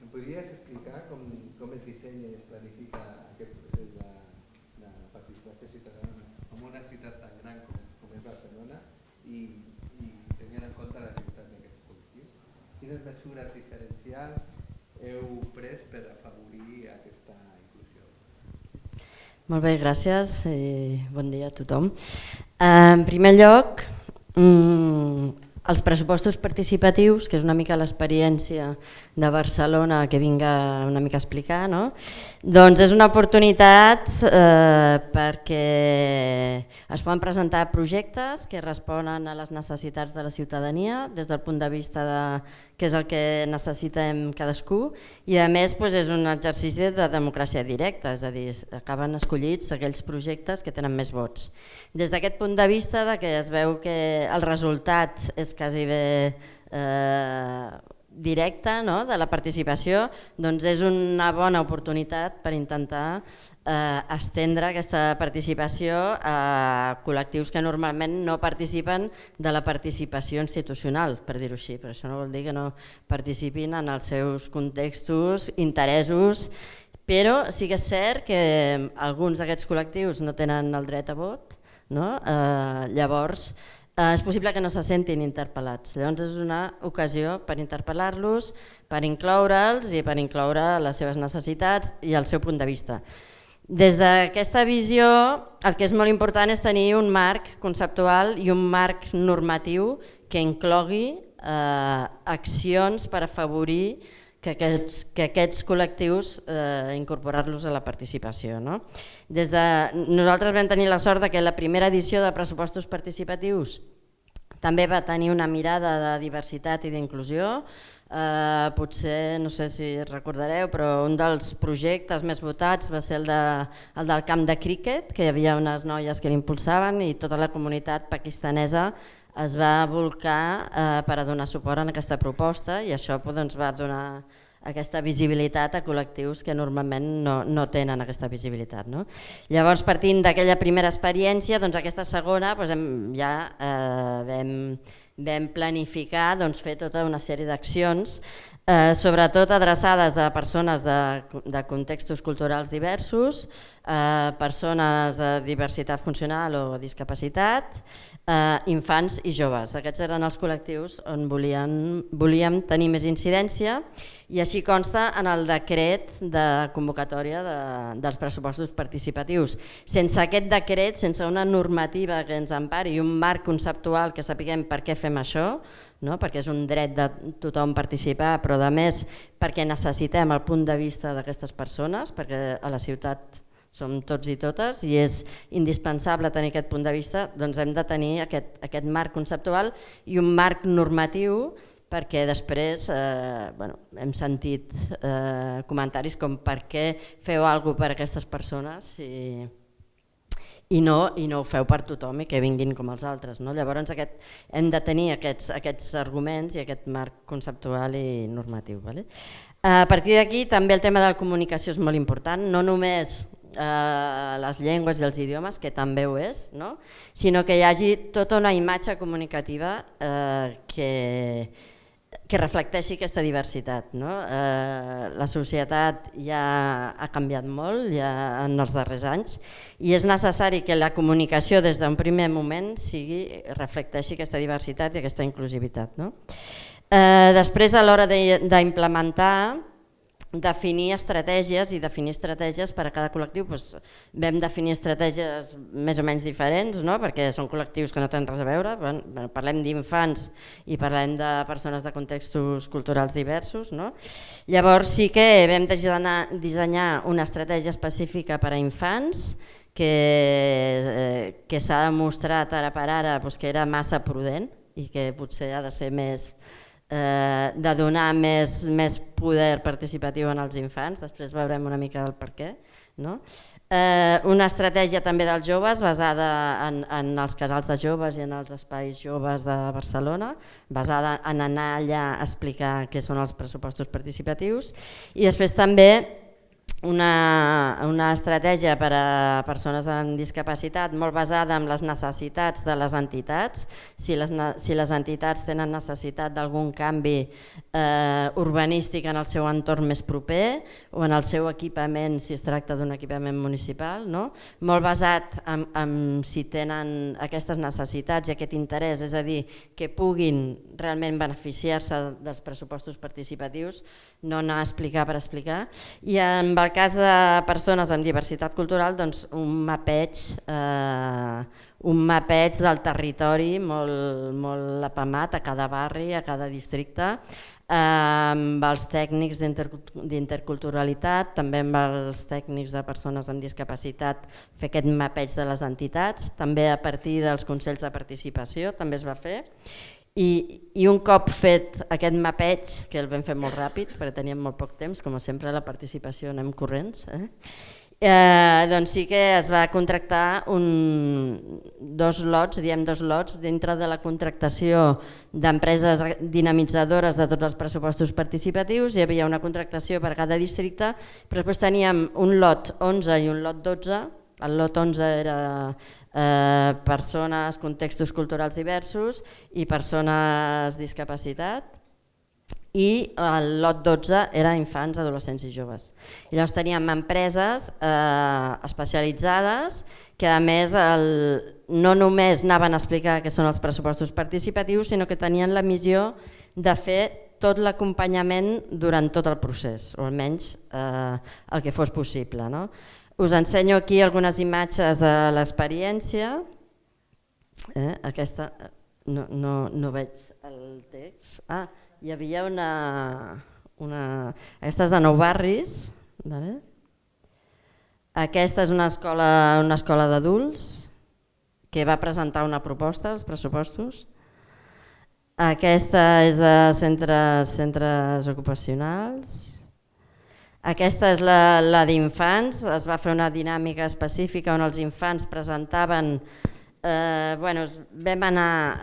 Em podries explicar com es dissenya i es planifica aquest procés de participació ciutadana en una ciutat tan gran com és Barcelona i tenint en compte la realitat d'aquests col·lectius? Quines mesures diferencials heu pres per afavorir aquesta inclusió? Molt bé, gràcies i bon dia a tothom. En primer lloc, els pressupostos participatius, que és una mica l'experiència de Barcelona que vinc una mica a explicar, no? Doncs és una oportunitat perquè es poden presentar projectes que responen a les necessitats de la ciutadania des del punt de vista de què és el que necessitem cadascú, i a més és un exercici de democràcia directa, és a dir, acaben escollits aquells projectes que tenen més vots. Des d'aquest punt de vista que es veu que el resultat és quasi bé directe de la participació, doncs és una bona oportunitat per intentar estendre aquesta participació a col·lectius que normalment no participen de la participació institucional, per dir-ho així, però això no vol dir que no participin en els seus contextos, interessos, però sí que és cert que alguns d'aquests col·lectius no tenen el dret a vot, llavors és possible que no se sentin interpel·lats. Llavors és una ocasió per interpel·lar-los, per incloure'ls i per incloure les seves necessitats i el seu punt de vista. Des d'aquesta visió el que és molt important és tenir un marc conceptual i un marc normatiu que inclogui accions per afavorir que aquests col·lectius incorporar-los a la participació. Nosaltres vam tenir la sort que la primera edició de pressupostos participatius també va tenir una mirada de diversitat i d'inclusió. Potser, no sé si recordareu, però un dels projectes més votats va ser el del camp de críquet, que hi havia unes noies que l'impulsaven i tota la comunitat pakistanesa es va volcar per a donar suport a aquesta proposta, i això va donar aquesta visibilitat a col·lectius que normalment no tenen aquesta visibilitat. Llavors, partint d'aquella primera experiència, aquesta segona ja vam vam planificar fer tota una sèrie d'accions, sobretot adreçades a persones de contextos culturals diversos, persones de diversitat funcional o discapacitat, infants i joves. Aquests eren els col·lectius on volíem tenir més incidència i així consta en el decret de convocatòria dels pressupostos participatius. Sense aquest decret, sense una normativa que ens empari i un marc conceptual que sapiguem per què fem això, perquè és un dret de tothom participar, però a més perquè necessitem el punt de vista d'aquestes persones, perquè a la ciutat som tots i totes i és indispensable tenir aquest punt de vista, doncs hem de tenir aquest marc conceptual i un marc normatiu, perquè després hem sentit comentaris com per què feu alguna cosa per a aquestes persones i no ho feu per tothom i que vinguin com els altres. Llavors hem de tenir aquests arguments i aquest marc conceptual i normatiu. A partir d'aquí també el tema de la comunicació és molt important, no només les llengües i els idiomes, que també ho és, sinó que hi hagi tota una imatge comunicativa que reflecteixi aquesta diversitat. La societat ja ha canviat molt en els darrers anys i és necessari que la comunicació des d'un primer moment reflecteixi aquesta diversitat i aquesta inclusivitat. Després, a l'hora d'implementar, definir estratègies per a cada col·lectiu, vam definir estratègies més o menys diferents, perquè són col·lectius que no tenen res a veure, parlem d'infants i parlem de persones de contextos culturals diversos. Llavors sí que vam dissenyar una estratègia específica per a infants que s'ha demostrat ara per ara que era massa prudent i que potser ha de ser més de donar més poder participatiu als infants, després veurem una mica el per què. Una estratègia també dels joves basada en els casals de joves i en els espais joves de Barcelona, basada en anar allà a explicar què són els pressupostos participatius i després també una estratègia per a persones amb discapacitat molt basada en les necessitats de les entitats. Si les entitats tenen necessitat d'algun canvi urbanístic en el seu entorn més proper o en el seu equipament, si es tracta d'un equipament municipal, molt basat en si tenen aquestes necessitats i aquest interès, és a dir, que puguin realment beneficiar-se dels pressupostos participatius, no anar a explicar per explicar. I en el cas de persones amb diversitat cultural, un mapeig del territori molt apamat a cada barri, a cada districte, amb els tècnics d'interculturalitat, també amb els tècnics de persones amb discapacitat, fer aquest mapeig de les entitats, també a partir dels consells de participació també es va fer. I un cop fet aquest mapeig, que el vam fer molt ràpid perquè teníem molt poc temps, com sempre a la participació anem corrents, doncs sí que es va contractar dos lots dintre de la contractació d'empreses dinamitzadores de tots els pressupostos participatius. Hi havia una contractació per a cada districte, però després teníem un lot 11 i un lot 12. El lot 11 era persones, contextos culturals diversos i persones discapacitat, i el lot 12 era infants, adolescents i joves. I llavors teníem empreses especialitzades que a més no només anaven a explicar què són els pressupostos participatius, sinó que tenien la missió de fer tot l'acompanyament durant tot el procés, o almenys el que fos possible. Us ensenyo aquí algunes imatges de l'experiència. Aquesta, no veig el text. Hi havia aquesta és de Nou Barris. Aquesta és una escola d'adults que va presentar una proposta als pressupostos. Aquesta és de centres ocupacionals. Aquesta és la d'infants, es va fer una dinàmica específica on els infants presentaven, vam anar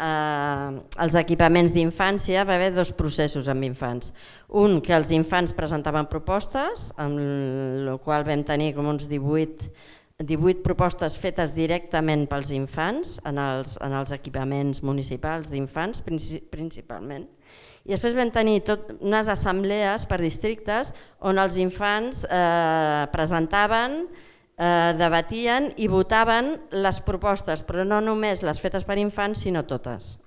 als equipaments d'infància, va haver dos processos amb infants. Un, que els infants presentaven propostes, amb el qual vam tenir com uns 18 18 propostes fetes directament pels infants en els equipaments municipals d'infants principalment. I després vam tenir unes assemblees per districtes on els infants presentaven, debatien i votaven les propostes, però no només les fetes per infants, sinó totes.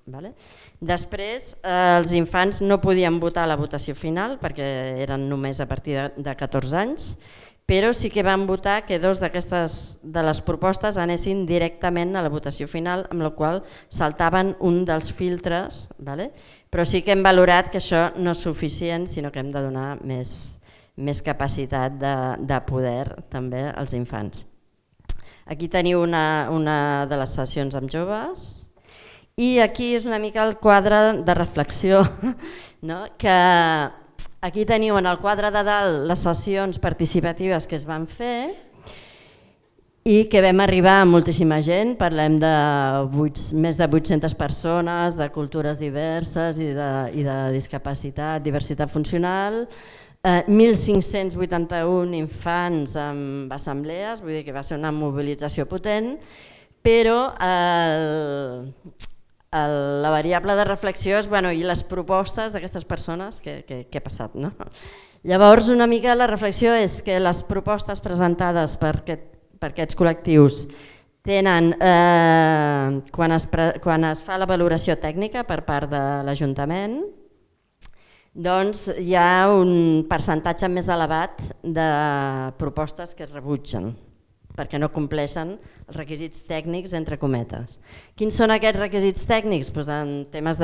Després els infants no podien votar la votació final perquè eren només a partir de 14 anys, però sí que van votar que dos de les propostes anessin directament a la votació final, amb la qual saltaven un dels filtres, però sí que hem valorat que això no és suficient, sinó que hem de donar més capacitat de poder també als infants. Aquí teniu una de les sessions amb joves i aquí és una mica el quadre de reflexió, que aquí teniu en el quadre de dalt les sessions participatives que es van fer i que vam arribar a moltíssima gent, parlem de més de 800 persones, de cultures diverses i de discapacitat, diversitat funcional, 1.581 infants amb assemblees, vull dir que va ser una mobilització potent, però la variable de reflexió és i les propostes d'aquestes persones, què ha passat? Llavors una mica la reflexió és que les propostes presentades per aquests col·lectius tenen, quan es fa la valoració tècnica per part de l'Ajuntament, doncs hi ha un percentatge més elevat de propostes que es rebutgen perquè no compleixen els requisits tècnics entre cometes. Quins són aquests requisits tècnics? En temes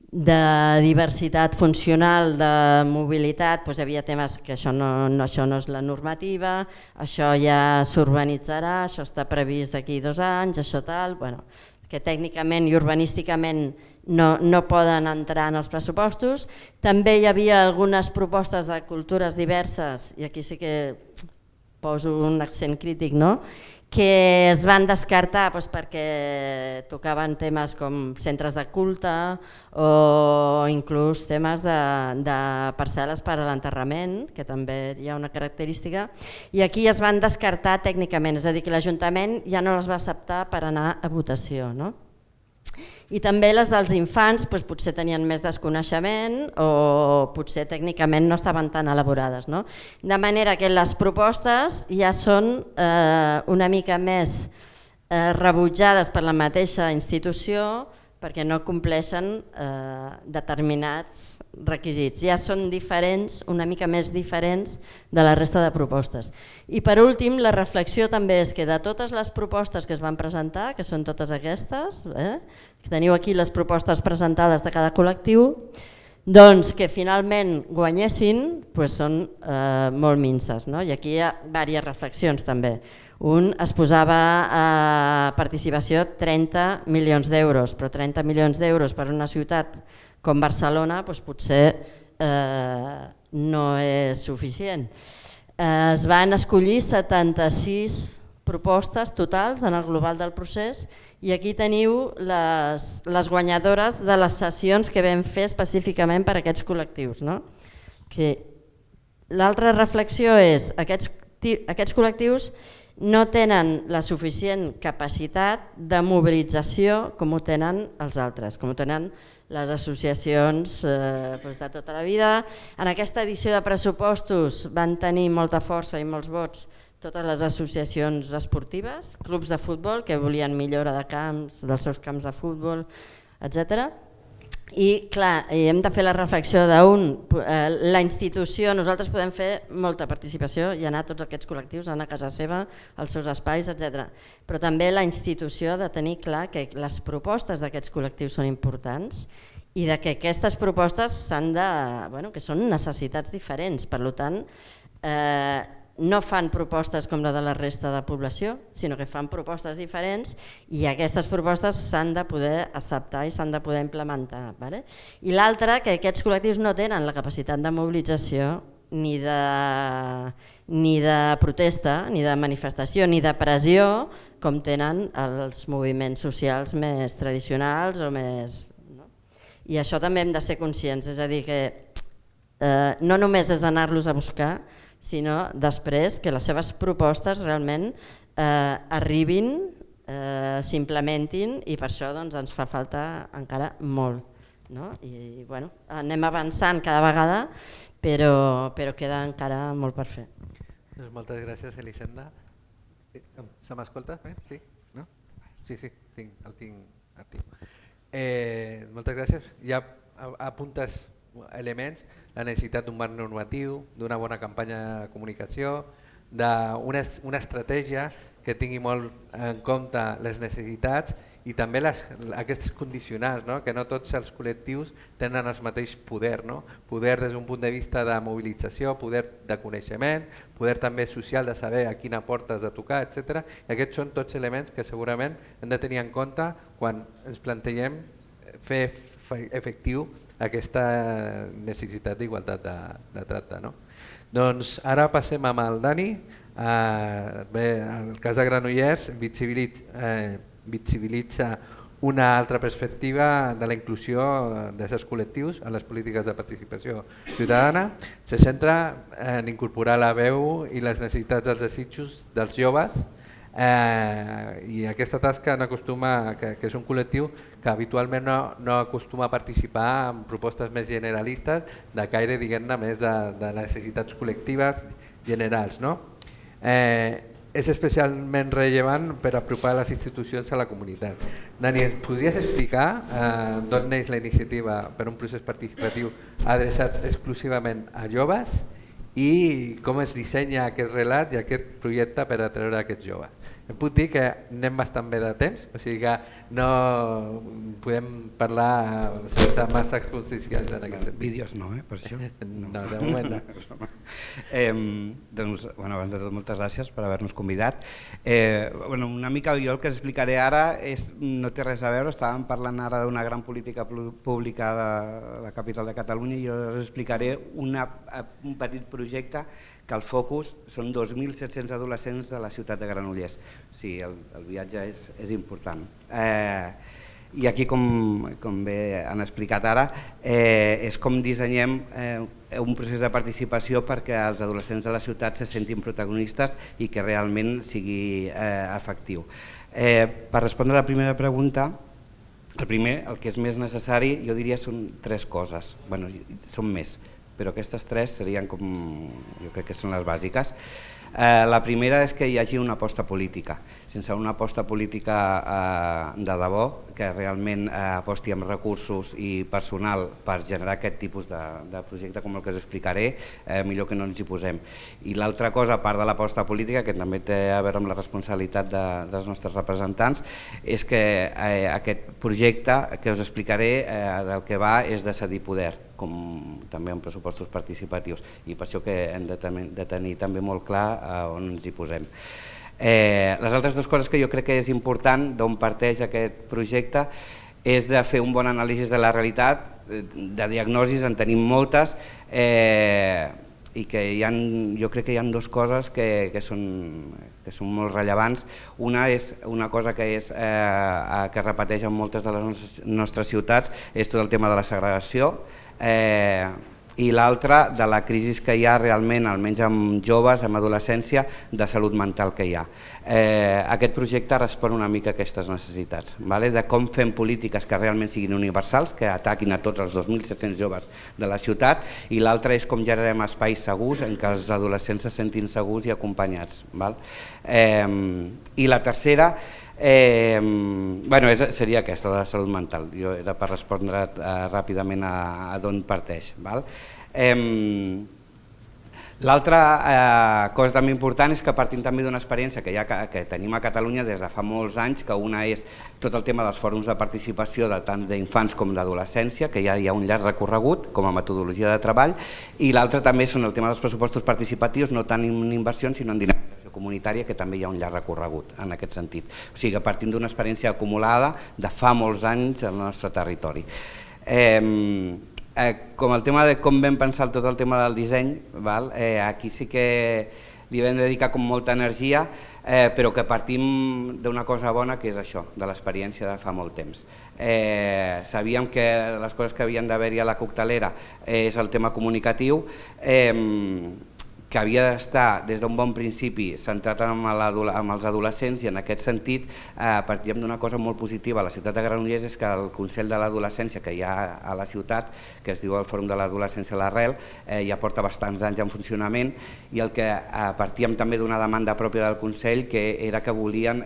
de diversitat funcional, de mobilitat, hi havia temes que això no és la normativa, això ja s'urbanitzarà, això està previst d'aquí 2 anys, això tal, que tècnicament i urbanísticament no poden entrar en els pressupostos. També hi havia algunes propostes de cultures diverses, i aquí sí que poso un accent crític, que es van descartar perquè tocaven temes com centres de culte o inclús temes de parcel·les per a l'enterrament, que també hi ha una característica, i aquí es van descartar tècnicament, és a dir, que l'Ajuntament ja no les va acceptar per anar a votació. I també les dels infants potser tenien més desconeixement o potser tècnicament no estaven tan elaborades. De manera que les propostes ja són una mica més rebutjades per la mateixa institució perquè no compleixen determinats requisits. Ja són diferents, una mica més diferents de la resta de propostes. I per últim, la reflexió també és que de totes les propostes que es van presentar, que són totes aquestes, que teniu aquí les propostes presentades de cada col·lectiu, doncs que finalment guanyessin són molt minses. I aquí hi ha diverses reflexions també. Un es posava a participació 30 milions d'euros, però 30 milions d'euros per una ciutat com Barcelona potser no és suficient. Es van escollir 76 propostes totals en el global del procés i aquí teniu les guanyadores de les sessions que vam fer específicament per a aquests col·lectius. L'altra reflexió és que aquests col·lectius no tenen la suficient capacitat de mobilització com ho tenen els altres, com ho tenen les associacions de tota la vida. En aquesta edició de pressupostos van tenir molta força i molts vots totes les associacions esportives, clubs de futbol que volien millora de camps, dels seus camps de futbol, etc. I clar, hem de fer la reflexió la institució, nosaltres podem fer molta participació i anar a tots aquests col·lectius, anar a casa seva, als seus espais, etc. Però també la institució ha de tenir clar que les propostes d'aquests col·lectius són importants i que aquestes propostes que són necessitats diferents, per tant no fan propostes com la de la resta de població, sinó que fan propostes diferents i aquestes propostes s'han de poder acceptar i s'han de poder implementar. I l'altra, que aquests col·lectius no tenen la capacitat de mobilització ni de protesta, ni de manifestació, ni de pressió, com tenen els moviments socials més tradicionals o més... I això també hem de ser conscients, és a dir, que no només és anar-los a buscar, sinó després que les seves propostes realment arribin, s'implementin, i per això ens fa falta encara molt. I anem avançant cada vegada, però queda encara molt per fer. Moltes gràcies, Elisenda. Se m'escolta? Sí? No? Sí, el tinc. Moltes gràcies. Ja apuntes elements, la necessitat d'un marc normatiu, d'una bona campanya de comunicació, d'una estratègia que tingui molt en compte les necessitats i també aquests condicionants, que no tots els col·lectius tenen el mateix poder, poder des d'un punt de vista de mobilització, poder de coneixement, poder també social de saber a quina porta has de tocar, etc. I aquests són tots elements que segurament hem de tenir en compte quan ens plantegem fer efectiu aquesta necessitat d'igualtat de tracte. Doncs ara passem amb el Dani. Bé, el cas de Granollers visibilitza una altra perspectiva de la inclusió d'aquests col·lectius en les polítiques de participació ciutadana. Se centra en incorporar la veu i les necessitats dels desitjos dels joves, i aquesta tasca que és un col·lectiu que habitualment no acostuma a participar en propostes més generalistes de caire, diguem-ne, més de necessitats col·lectives generals. És especialment rellevant per apropar les institucions a la comunitat. Dani, ens podries explicar d'on neix la iniciativa per un procés participatiu adreçat exclusivament a joves i com es dissenya aquest relat i aquest projecte per atreure aquests joves? Em puc dir que anem bastant bé de temps, o sigui que no podem parlar sense massa condicions en aquest sentit. Vídeos no, per això? No, de moment no. Doncs, abans de tot, moltes gràcies per haver-nos convidat. Una mica jo el que explicaré ara no té res a veure, estàvem parlant ara d'una gran política pública de la capital de Catalunya i jo us explicaré un petit projecte que el focus són 2.700 adolescents de la ciutat de Granollers. O sigui, el viatge és important. I aquí, com bé han explicat ara, és com dissenyem un procés de participació perquè els adolescents de la ciutat se sentin protagonistes i que realment sigui efectiu. Per respondre a la primera pregunta, el que és més necessari, jo diria, són 3 coses. Bé, són més, però aquestes 3 serien jo crec que són les bàsiques. La primera és que hi hagi una aposta política. Sense una aposta política de debò, que realment aposti amb recursos i personal per generar aquest tipus de projecte com el que us explicaré, millor que no ens hi posem. I l'altra cosa, a part de l'aposta política, que també té a veure amb la responsabilitat dels nostres representants, és que aquest projecte que us explicaré del que va és de cedir poder, com també en pressupostos participatius, i per això que hem de tenir també molt clar on ens hi posem. Les altres 2 coses que jo crec que és important d'on parteix aquest projecte és de fer un bon anàlisi de la realitat, de diagnosis en tenim moltes, i que jo crec que hi ha 2 coses que són molt rellevants. Una és una cosa que repeteix en moltes de les nostres ciutats, és tot el tema de la segregació, i l'altra de la crisi que hi ha realment, almenys amb joves, amb adolescència, de salut mental que hi ha. Aquest projecte respon una mica a aquestes necessitats, de com fem polítiques que realment siguin universals, que ataquin a tots els 2.700 joves de la ciutat, i l'altra és com generem espais segurs en què els adolescents se sentin segurs i acompanyats. I la tercera seria aquesta, la salut mental. Jo era per respondre ràpidament a d'on parteix. L'altra cosa també important és que partim també d'una experiència que tenim a Catalunya des de fa molts anys, que una és tot el tema dels fòrums de participació de tant d'infants com d'adolescència, que ja hi ha un llarg recorregut com a metodologia de treball, i l'altra també són el tema dels pressupostos participatius, no tant en inversions sinó en dinamització comunitària, que també hi ha un llarg recorregut en aquest sentit. O sigui que partim d'una experiència acumulada de fa molts anys al nostre territori. Com el tema de com vam pensar tot el tema del disseny, aquí sí que li vam dedicar com molta energia, però que partim d'una cosa bona que és això, de l'experiència de fa molt temps. sabíem que les coses que havien d'haver-hi a la coctelera és el tema comunicatiu, que havia d'estar des d'un bon principi centrat amb els adolescents, i en aquest sentit partíem d'una cosa molt positiva a la ciutat de Granollers, és que el Consell de l'Adolescència que hi ha a la ciutat, que es diu el Fòrum de l'Adolescència a l'Arrel, ja porta bastants anys en funcionament, i el que partíem també d'una demanda pròpia del Consell, que era que volien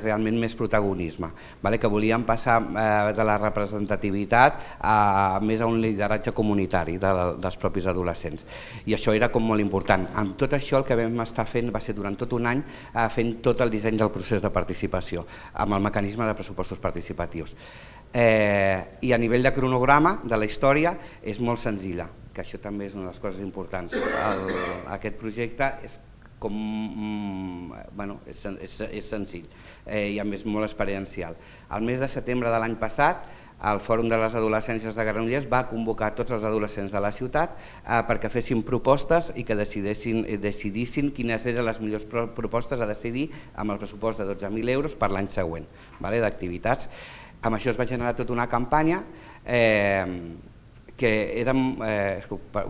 realment més protagonisme, que volien passar de la representativitat més a un lideratge comunitari dels propis adolescents, i això era com molt important. Amb tot això el que vam estar fent va ser durant tot un any fent tot el disseny del procés de participació amb el mecanisme de pressupostos participatius, i a nivell de cronograma de la història és molt senzilla, que això també és una de les coses importants. Aquest projecte és senzill i a més molt experiencial. El mes de setembre de l'any passat el Fòrum de les Adolescències de Granollers va convocar tots els adolescents de la ciutat perquè fessin propostes i que decidissin quines eren les millors propostes a decidir amb el pressupost de 12.000 euros per l'any següent d'activitats. Amb això es va generar tota una campanya que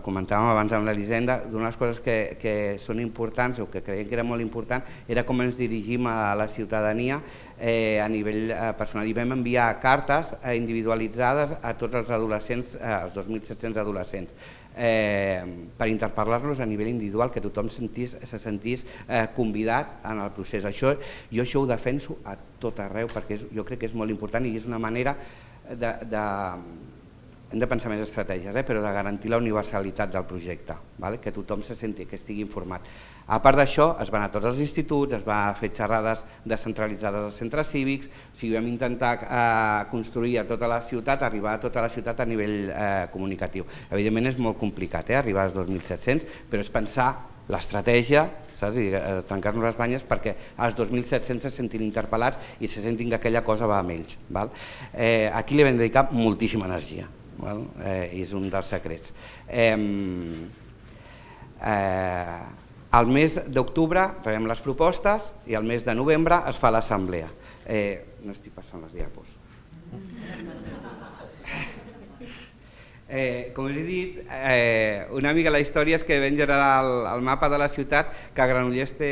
comentàvem abans amb l'Elisenda, d'unes coses que són importants o que creiem que era molt important era com ens dirigim a la ciutadania a nivell personal, i vam enviar cartes individualitzades a tots els adolescents, als 2.700 adolescents, per interpel·lar-los a nivell individual, que tothom se sentís convidat en el procés. Jo això ho defenso a tot arreu perquè jo crec que és molt important i és una manera hem de pensar més estratègies, però de garantir la universalitat del projecte, que tothom se senti, que estigui informat. A part d'això, es van a tots els instituts, es va fer xerrades descentralitzades als centres cívics, vam intentar construir a tota la ciutat, arribar a tota la ciutat a nivell comunicatiu. Evidentment és molt complicat arribar als 2.700, però és pensar l'estratègia, trencar-nos les banyes perquè els 2.700 se sentin interpel·lats i se sentin que aquella cosa va amb ells. Aquí li vam dedicar moltíssima energia. És un dels secrets. Al mes d'octubre rebem les propostes i al mes de novembre es fa l'assemblea. No estic passant les diapos. Com us he dit, una mica la història és que vam generar el mapa de la ciutat, que Granollers té,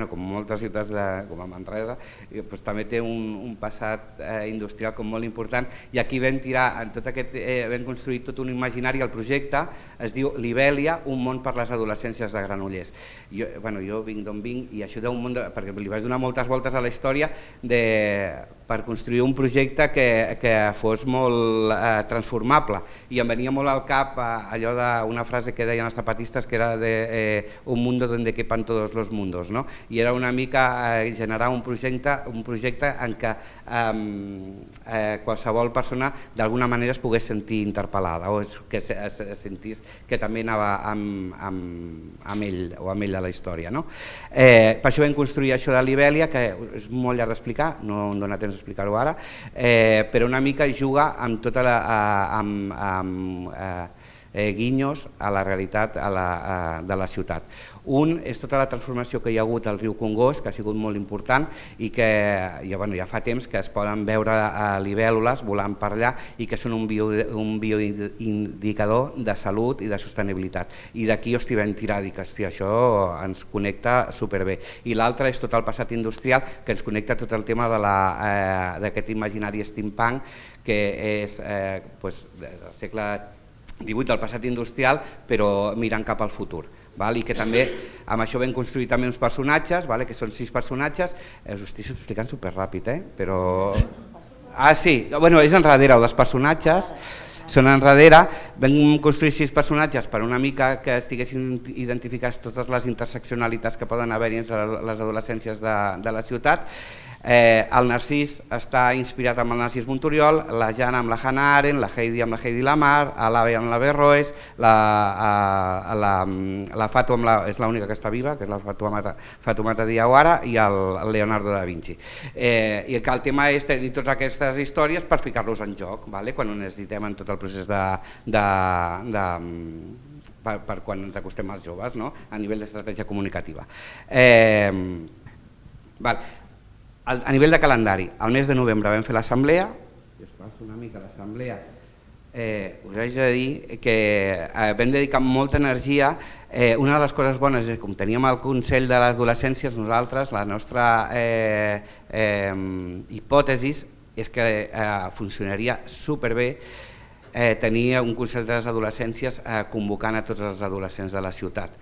com moltes ciutats com a Manresa, també té un passat industrial molt important, i aquí vam construir tot un imaginari. El projecte es diu Libèlia, un món per les adolescències de Granollers. Jo vinc d'on vinc i això d'un món, perquè li vaig donar moltes voltes a la història per construir un projecte que fos molt transformable, i em venia molt al cap allò d'una frase que deien els zapatistes, que era de un mundo donde quepan todos los mundos, i era una mica generar un projecte en què qualsevol persona d'alguna manera es pogués sentir interpel·lada o que es sentís que també anava amb ell o amb ella a la història. Per això vam construir això de Libèlia, que és molt llarg d'explicar, no em dóna temps d'explicar-ho ara, però una mica juga amb tota guinyos a la realitat de la ciutat. Un és tota la transformació que hi ha hagut al riu Congost, que ha sigut molt important i que ja fa temps que es poden veure libèl·lules volant per allà i que són un bioindicador de salut i de sostenibilitat. I d'aquí vam tirar, dic, això ens connecta superbé. I l'altre és tot el passat industrial, que ens connecta tot el tema d'aquest imaginari steampunk, que és del segle XVIII, del passat industrial, però mirant cap al futur. I que també amb això vam construir també uns personatges, que són 6 personatges, us ho estic explicant superràpid, però... sí, és enrere, dels personatges, són enrere, vam construir 6 personatges per una mica que estiguessin identificats totes les interseccionalitats que poden haver-hi entre les adolescències de la ciutat. El Narcís està inspirat amb el Narcís Monturiol, la Jana amb la Hannah Arendt, la Heidi amb la Heidi Lamar, l'Ave amb la Berroes, la Fàtua és l'única que està viva, que és la Fatoumata Diawara, i el Leonardo da Vinci. I el tema és tenir totes aquestes històries per ficar-los en joc, quan ho necessitem en tot el procés per quan ens acostem als joves, a nivell d'estratègia comunicativa. A nivell de calendari, al mes de novembre vam fer l'assemblea, si us passo una mica l'assemblea, us haig de dir que vam dedicar molta energia. Una de les coses bones és que com teníem el Consell de les Adolescències, nosaltres, la nostra hipòtesi és que funcionaria superbé tenir un Consell de les Adolescències convocant a tots els adolescents de la ciutat.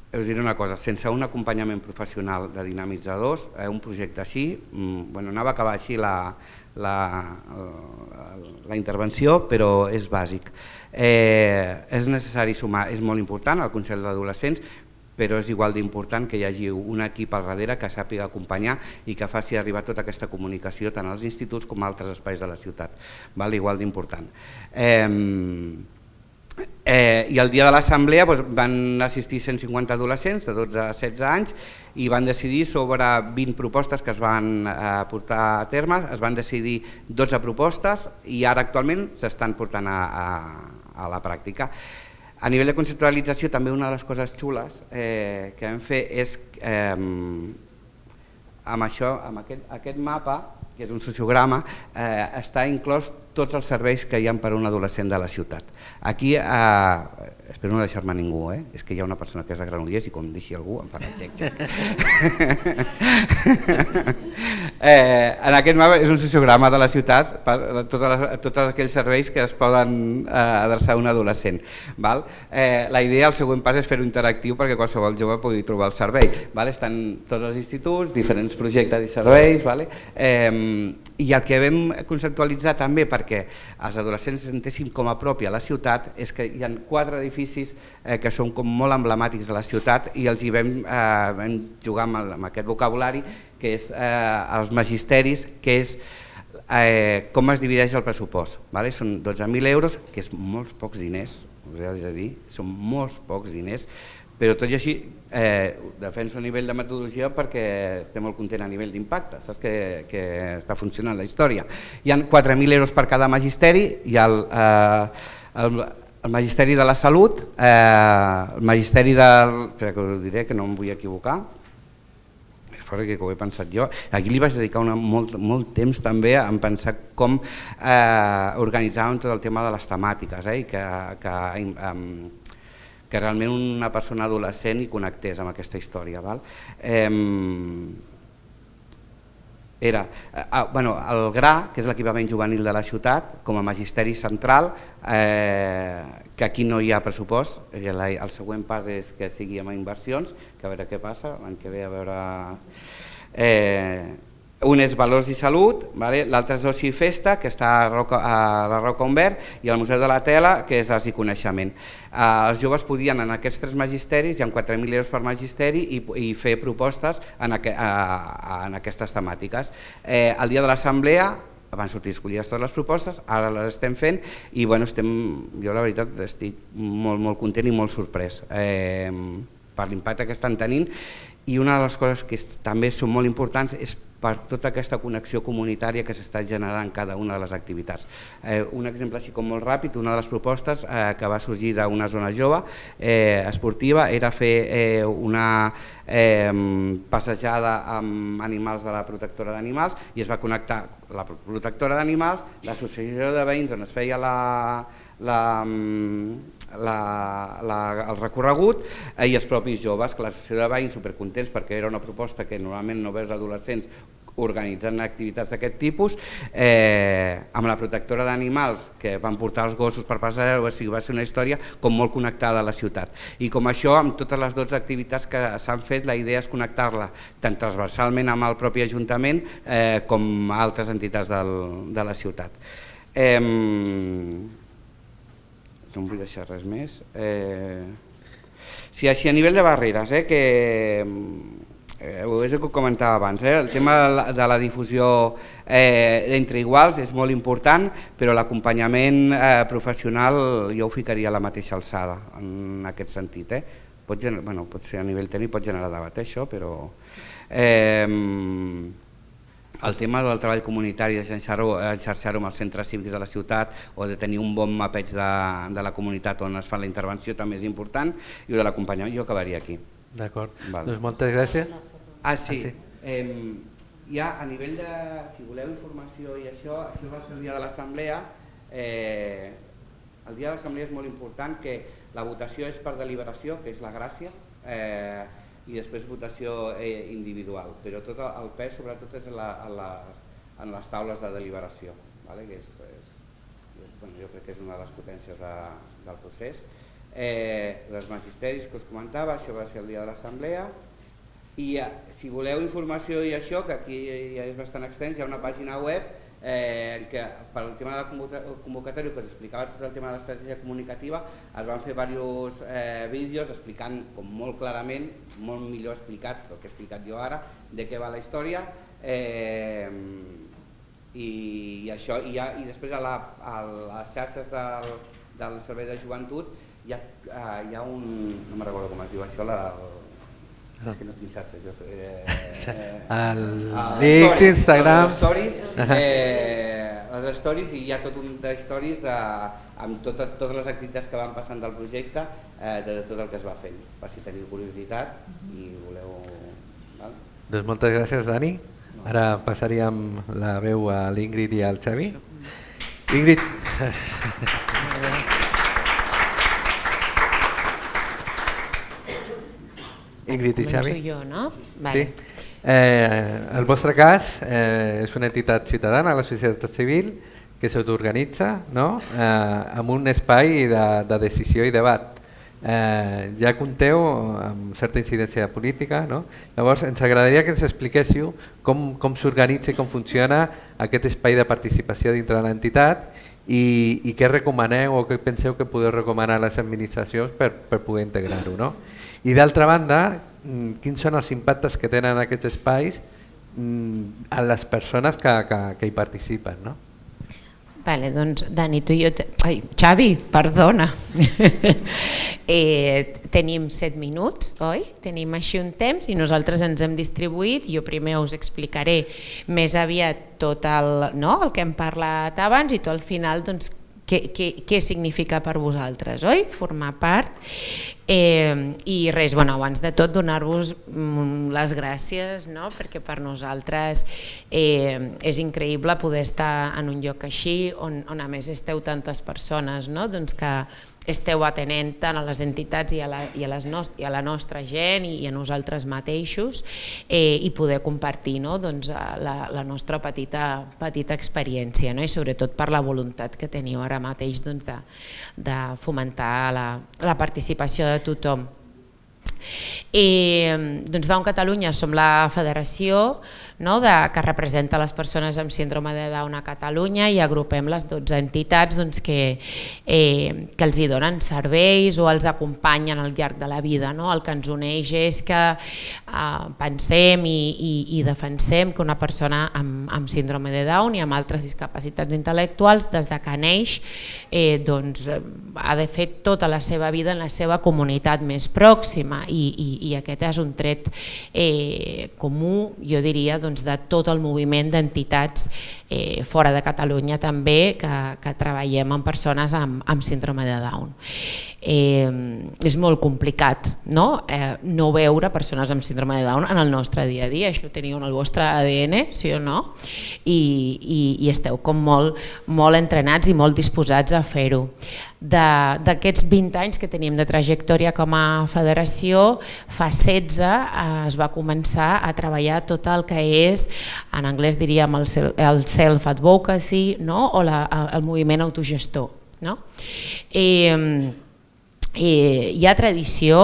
Us diré una cosa, sense un acompanyament professional de dinamitzadors, un projecte així, anava a acabar així la intervenció, però és bàsic. És necessari sumar, és molt important el Consell d'Adolescents, però és igual d'important que hi hagi un equip al darrere que sàpiga acompanyar i que faci arribar tota aquesta comunicació tant als instituts com a altres espais de la ciutat. Igual d'important. I el dia de l'assemblea van assistir 150 adolescents de 12 a 16 anys i van decidir sobre 20 propostes que es van portar a terme, es van decidir 12 propostes i ara actualment s'estan portant a la pràctica. A nivell de conceptualització també una de les coses xules que vam fer és amb aquest mapa, que és un sociograma, està inclòs tots els serveis que hi ha per a un adolescent de la ciutat. Aquí, espero no deixar-me ningú, és que hi ha una persona que és de Granollers i com deixi algú em farà xec-xec. En aquest mapa és un sociograma de la ciutat per tots aquells serveis que es poden adreçar a un adolescent. La idea, el següent pas és fer-ho interactiu perquè qualsevol jove pugui trobar el servei. Estan tots els instituts, diferents projectes i serveis, i el que vam conceptualitzar també perquè els adolescents sentéssim com a propi a la ciutat és que hi ha 4 edificis que són com molt emblemàtics de la ciutat i els hi vam jugar amb aquest vocabulari que és els magisteris, que és com es divideix el pressupost. Són 12.000 euros, que és molts pocs diners, us he de dir, són molts pocs diners, però tot i així defenso a nivell de metodologia perquè estic molt content a nivell d'impacte, saps que està funcionant la història. Hi ha 4.000 euros per cada magisteri, hi ha el magisteri de la salut, el magisteri del... Espera que us diré que no em vull equivocar, fora que ho he pensat jo. Aquí li vaig dedicar molt temps també a pensar com organitzàvem tot el tema de les temàtiques i que realment una persona adolescent hi connectés amb aquesta història. El GRA, que és l'equipament juvenil de la ciutat, com a magisteri central, que aquí no hi ha pressupost, el següent pas és que sigui amb inversions, que a veure què passa, l'any que ve a veure... Un és Valors i Salut, l'altre és Oci i Festa, que està a la Roca Umbert, i el Museu de la Tela, que és Arts i Coneixement. Els joves podien en aquests 3 magisteris, hi ha 4.000 euros per magisteri, i fer propostes en aquestes temàtiques. El dia de l'assemblea van sortir escollides totes les propostes, ara les estem fent i jo la veritat estic molt content i molt sorprès per l'impacte que estan tenint, i una de les coses que també són molt importants és per tota aquesta connexió comunitària que s'està generant en cada una de les activitats. Un exemple així com molt ràpid, una de les propostes que va sorgir d'una zona jove esportiva era fer una passejada amb animals de la protectora d'animals i es va connectar la protectora d'animals, l'associació de veïns on es feia el recorregut i els propis joves, que l'associació de veïns supercontents perquè era una proposta que normalment no veus adolescents organitzant activitats d'aquest tipus, amb la protectora d'animals que van portar els gossos per passejar, va ser una història com molt connectada a la ciutat. I com això, amb totes les 12 activitats que s'han fet, la idea és connectar-la tant transversalment amb el propi Ajuntament com altres entitats de la ciutat. No em vull deixar res més. Sí, així a nivell de barreres, que és el que comentava abans, el tema de la difusió entre iguals és molt important, però l'acompanyament professional jo ho ficaria a la mateixa alçada en aquest sentit. Pot ser a nivell tècnic, pot generar debat això, però el tema del treball comunitari, de xarxar-ho amb els centres cívics de la ciutat o de tenir un bon mapeig de la comunitat on es fa la intervenció també és important, i de l'acompanyament jo acabaria aquí. D'acord, doncs moltes gràcies. Sí. ja a nivell de, si voleu informació i això va ser el dia de l'assemblea. El dia de l'assemblea és molt important, que la votació és per deliberació, que és la gràcia, i després votació individual, però tot el pes sobretot és en les taules de deliberació, que jo crec que és una de les potències del procés. Els magisteris que us comentava, això va ser el dia de l'assemblea, i si voleu informació i això, que aquí ja és bastant extens, hi ha una pàgina web que per el tema del convocatori que us explicava tot el tema de l'estratègia comunicativa, es van fer diversos vídeos explicant com molt clarament, molt millor explicat del que he explicat jo ara, de què va la història, i això, i després a les xarxes del Servei de Joventut hi ha un, no me'n recordo com es diu això, és que no tinc xarxes, l'X, Instagram, les stories, i hi ha tot un de stories amb totes les activitats que van passant del projecte, de tot el que es va fent, per si teniu curiositat i voleu... Doncs moltes gràcies, Dani. Ara passaríem la veu a l'Ingrid i al Xavi. Ingrid... Ingrid i Xavi. Començo jo, no? Sí. El vostre cas és una entitat ciutadana, la societat civil, que s'autoorganitza amb un espai de decisió i debat. Ja compteu amb certa incidència política, llavors ens agradaria que ens expliquéssiu com s'organitza i com funciona aquest espai de participació dintre de l'entitat i què recomaneu o què penseu que podeu recomanar a les administracions per poder integrar-ho. I d'altra banda, quins són els impactes que tenen aquests espais a les persones que hi participen? Vale, doncs Dani, tu i jo... Ai, Xavi, perdona. Tenim 7 minuts, oi? Tenim així un temps i nosaltres ens hem distribuït. Jo primer us explicaré més aviat tot el que hem parlat abans i tu al final què significa per vosaltres, oi? Formar part. I res, abans de tot donar-vos les gràcies, perquè per nosaltres és increïble poder estar en un lloc així on a més esteu tantes persones que esteu atenent tant a les entitats i a la nostra gent i a nosaltres mateixos i poder compartir la nostra petita experiència i sobretot per la voluntat que teniu ara mateix de fomentar la participació de tothom. Down Catalunya som la federació que representa les persones amb síndrome de Down a Catalunya i agrupem les 12 entitats que els hi donen serveis o els acompanyen al llarg de la vida. El que ens uneix és que pensem i defensem que una persona amb síndrome de Down i amb altres discapacitats intel·lectuals des que neix ha de fer tota la seva vida en la seva comunitat més pròxima i aquest és un tret comú, jo diria, de tot el moviment d'entitats fora de Catalunya també que treballem amb persones amb síndrome de Down. És molt complicat no veure persones amb síndrome de Down en el nostre dia a dia, això ho teniu en el vostre ADN, sí o no? I esteu com molt entrenats i molt disposats a fer-ho. D'aquests 20 anys que tenim de trajectòria com a federació, fa 16 es va començar a treballar tot el que és, en anglès diríem el self-advocacy o el moviment autogestor. Hi ha tradició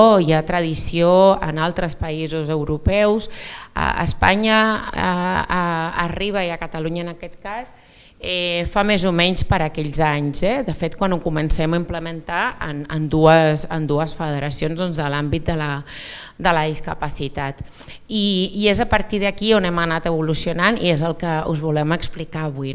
en altres països europeus, a Espanya arriba i a Catalunya en aquest cas, fa més o menys per aquells anys. De fet, quan ho comencem a implementar en dues federacions de l'àmbit de la discapacitat. I és a partir d'aquí on hem anat evolucionant i és el que us volem explicar avui.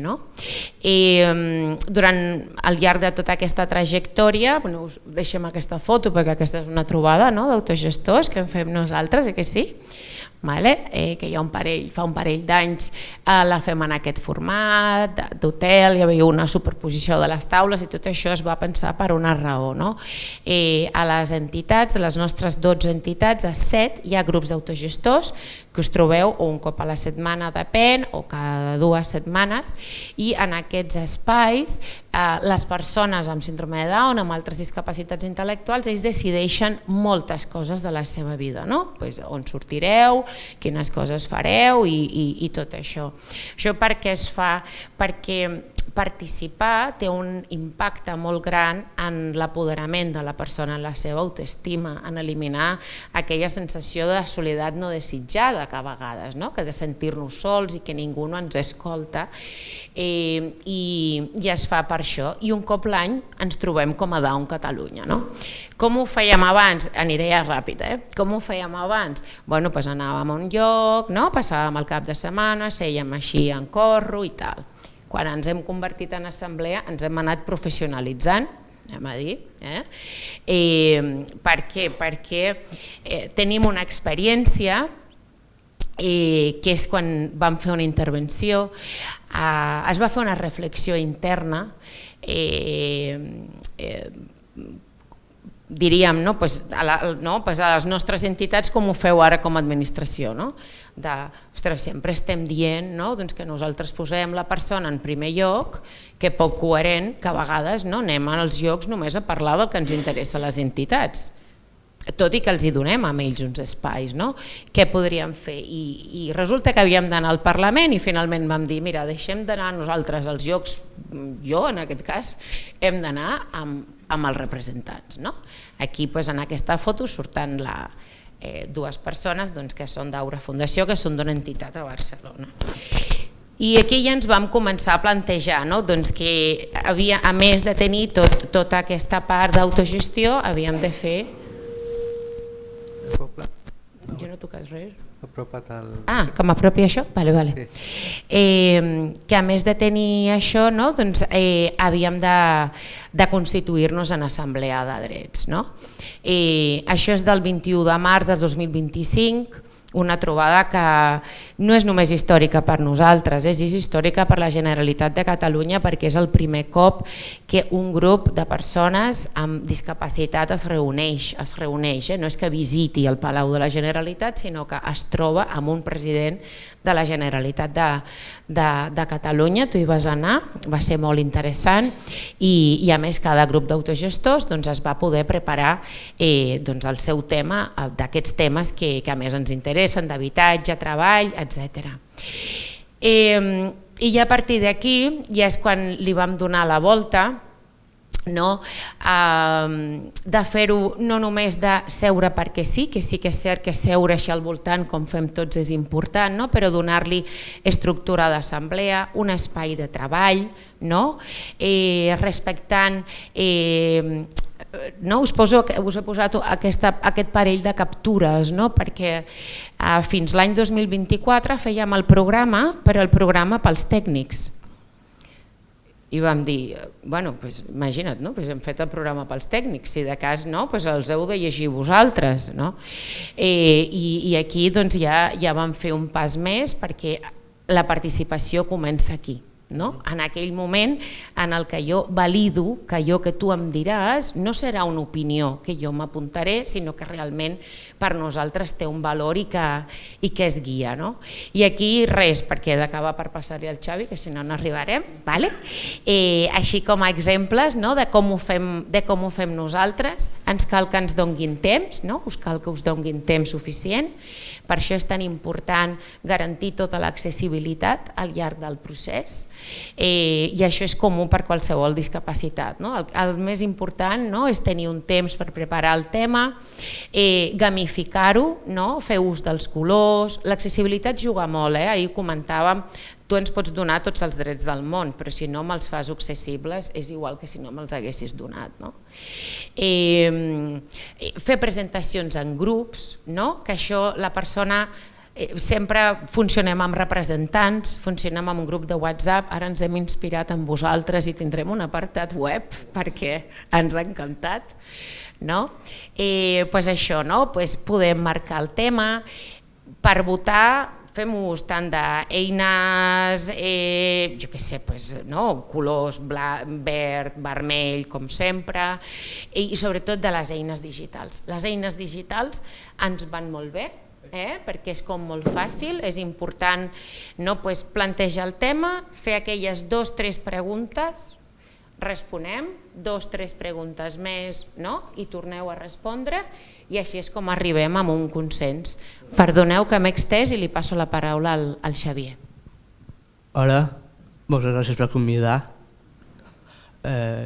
Durant el llarg de tota aquesta trajectòria, us deixem aquesta foto perquè aquesta és una trobada d'autogestors que en fem nosaltres, que sí? Que fa un parell d'anys la fem en aquest format d'hotel, hi havia una superposició de les taules i tot això es va pensar per una raó. A les entitats, a les nostres 12 entitats, a 7 hi ha grups d'autogestors que us trobeu o un cop a la setmana, depèn, o cada 2 setmanes, i en aquests espais les persones amb síndrome de Down, amb altres discapacitats intel·lectuals, ells decideixen moltes coses de la seva vida, no? Pues on sortireu, quines coses fareu i tot això. Això per què es fa? Perquè participar té un impacte molt gran en l'apoderament de la persona, en la seva autoestima, en eliminar aquella sensació de soledat no desitjada que a vegades, no? Que de sentir-nos sols i que ningú no ens escolta, i es fa per això. I un cop l'any ens trobem com a Down Catalunya. No? Com ho fèiem abans? Aniré ja ràpid. Com ho fèiem abans? Bueno, doncs anàvem a un lloc, no? Passàvem el cap de setmana, sèiem així en corro i tal. Quan ens hem convertit en assemblea ens hem anat professionalitzant, anem a dir. Per què? Perquè tenim una experiència que és quan vam fer una intervenció, es va fer una reflexió interna, diríem, a les nostres entitats com ho feu ara com a administració, sempre estem dient que nosaltres posem la persona en primer lloc, que poc coherent, que a vegades anem als llocs només a parlar del que ens interessa a les entitats, tot i que els hi donem a ells uns espais. Què podríem fer? I resulta que havíem d'anar al Parlament i finalment vam dir, mira, deixem d'anar nosaltres als llocs, jo en aquest cas, hem d'anar amb els representants. Aquí en aquesta foto surten dues persones que són d'Aura Fundació, que són d'una entitat a Barcelona. I aquí ja ens vam començar a plantejar que a més de tenir tota aquesta part d'autogestió havíem de fer... Jo no he tocat res. Que m'apropi això? Vale. Que a més de tenir això, havíem de constituir-nos en assemblea de drets. Això és del 21 de març de 2025, una trobada que no és només històrica per nosaltres, és històrica per la Generalitat de Catalunya perquè és el primer cop que un grup de persones amb discapacitat es reuneix, no és que visiti el Palau de la Generalitat, sinó que es troba amb un president de la Generalitat de Catalunya. Tu hi vas anar, va ser molt interessant i a més cada grup d'autogestors es va poder preparar el seu tema, d'aquests temes que a més ens interessen, d'habitatge, treball, etc. I ja a partir d'aquí ja és quan li vam donar la volta, de fer-ho no només de seure perquè sí, que sí que és cert que seure així al voltant com fem tots és important, però donar-li estructura d'assemblea, un espai de treball, respectant... Us he posat aquest parell de captures perquè fins l'any 2024 fèiem el programa, però el programa pels tècnics. I vam dir, imagina't, hem fet el programa pels tècnics, si de cas els heu de llegir vosaltres. I aquí ja vam fer un pas més perquè la participació comença aquí. En aquell moment en el que jo valido que allò que tu em diràs no serà una opinió que jo m'apuntaré, sinó que realment per nosaltres té un valor i que es guia. I aquí res, perquè he d'acabar per passar-li al Xavi, que si no no arribarem. Així com a exemples de com ho fem nosaltres, ens cal que ens donguin temps, us cal que us donguin temps suficient. Per això és tan important garantir tota l'accessibilitat al llarg del procés i això és comú per qualsevol discapacitat. El més important és tenir un temps per preparar el tema, gamificar-ho, fer ús dels colors, l'accessibilitat juga molt, ahir ho comentàvem, tu ens pots donar tots els drets del món, però si no me'ls fas accessibles és igual que si no me'ls haguessis donat. Fer presentacions en grups, que això la persona... Sempre funcionem amb representants, funcionem amb un grup de WhatsApp, ara ens hem inspirat en vosaltres i tindrem un apartat web perquè ens ha encantat. Això, podem marcar el tema, per votar fem-ho tant d'eines, jo què sé, colors verd, vermell, com sempre, i sobretot de les eines digitals. Les eines digitals ens van molt bé, perquè és com molt fàcil, és important plantejar el tema, fer aquelles 2 o 3 preguntes, responem, 2 o 3 preguntes més i torneu a respondre, i així és com arribem a un consens. Perdoneu que m'he extès i li passo la paraula al Xavier. Hola, moltes gràcies per convidar.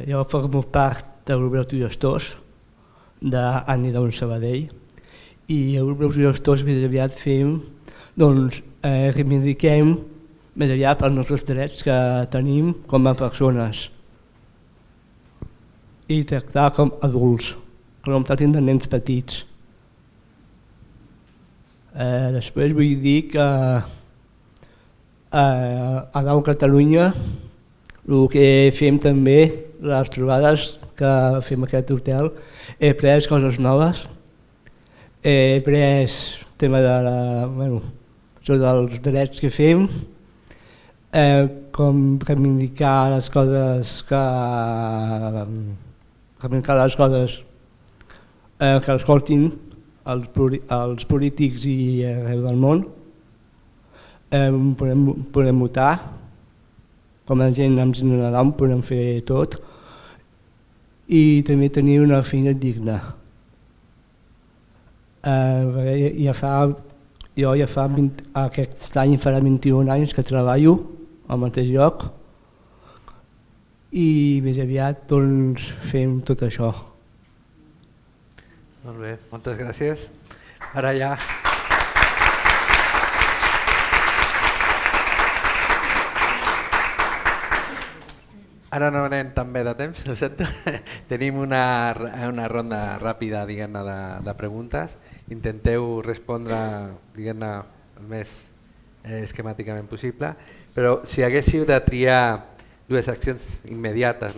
Jo formo part del grup dels gestors d'Anni d'On Sabadell, i el grup dels gestors més aviat fem, reivindiquem més aviat els nostres drets que tenim com a persones i tractar com adults, que no tractin de nens petits. Després vull dir que a Catalunya el que fem també, les trobades que fem a aquest hotel, he après coses noves. He après el tema dels drets que fem, com reivindicar les coses que escoltin els polítics i arreu del món. Podem votar, com a gent amb general podem fer tot, i també tenir una feina digna. Jo aquest any farà 21 anys que treballo al mateix lloc i més aviat fem tot això. Molt bé, moltes gràcies. Ara ja... Ara no anem tan bé de temps, ho sento. Tenim una ronda ràpida de preguntes. Intenteu respondre el més esquemàticament possible, però si haguéssiu de triar 2 accions immediates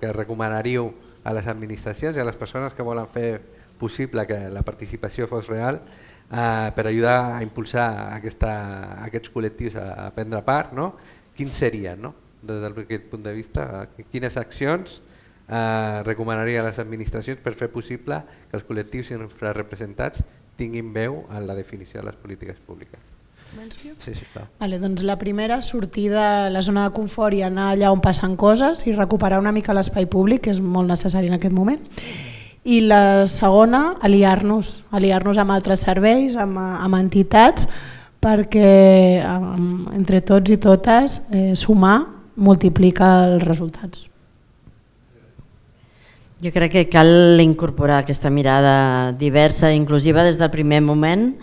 que recomanaríeu a les administracions i a les persones que volen fer possible que la participació fos real per ajudar a impulsar aquests col·lectius a prendre part, quins serien? Des d'aquest punt de vista, quines accions recomanaria a les administracions per fer possible que els col·lectius infrarepresentats tinguin veu en la definició de les polítiques públiques? Sí, sisplau. Doncs la primera, sortir de la zona de confort i anar allà on passen coses i recuperar una mica l'espai públic, que és molt necessari en aquest moment. I la segona, aliar-nos amb altres serveis, amb entitats, perquè entre tots i totes sumar multiplica els resultats. Jo crec que cal incorporar aquesta mirada diversa i inclusiva des del primer moment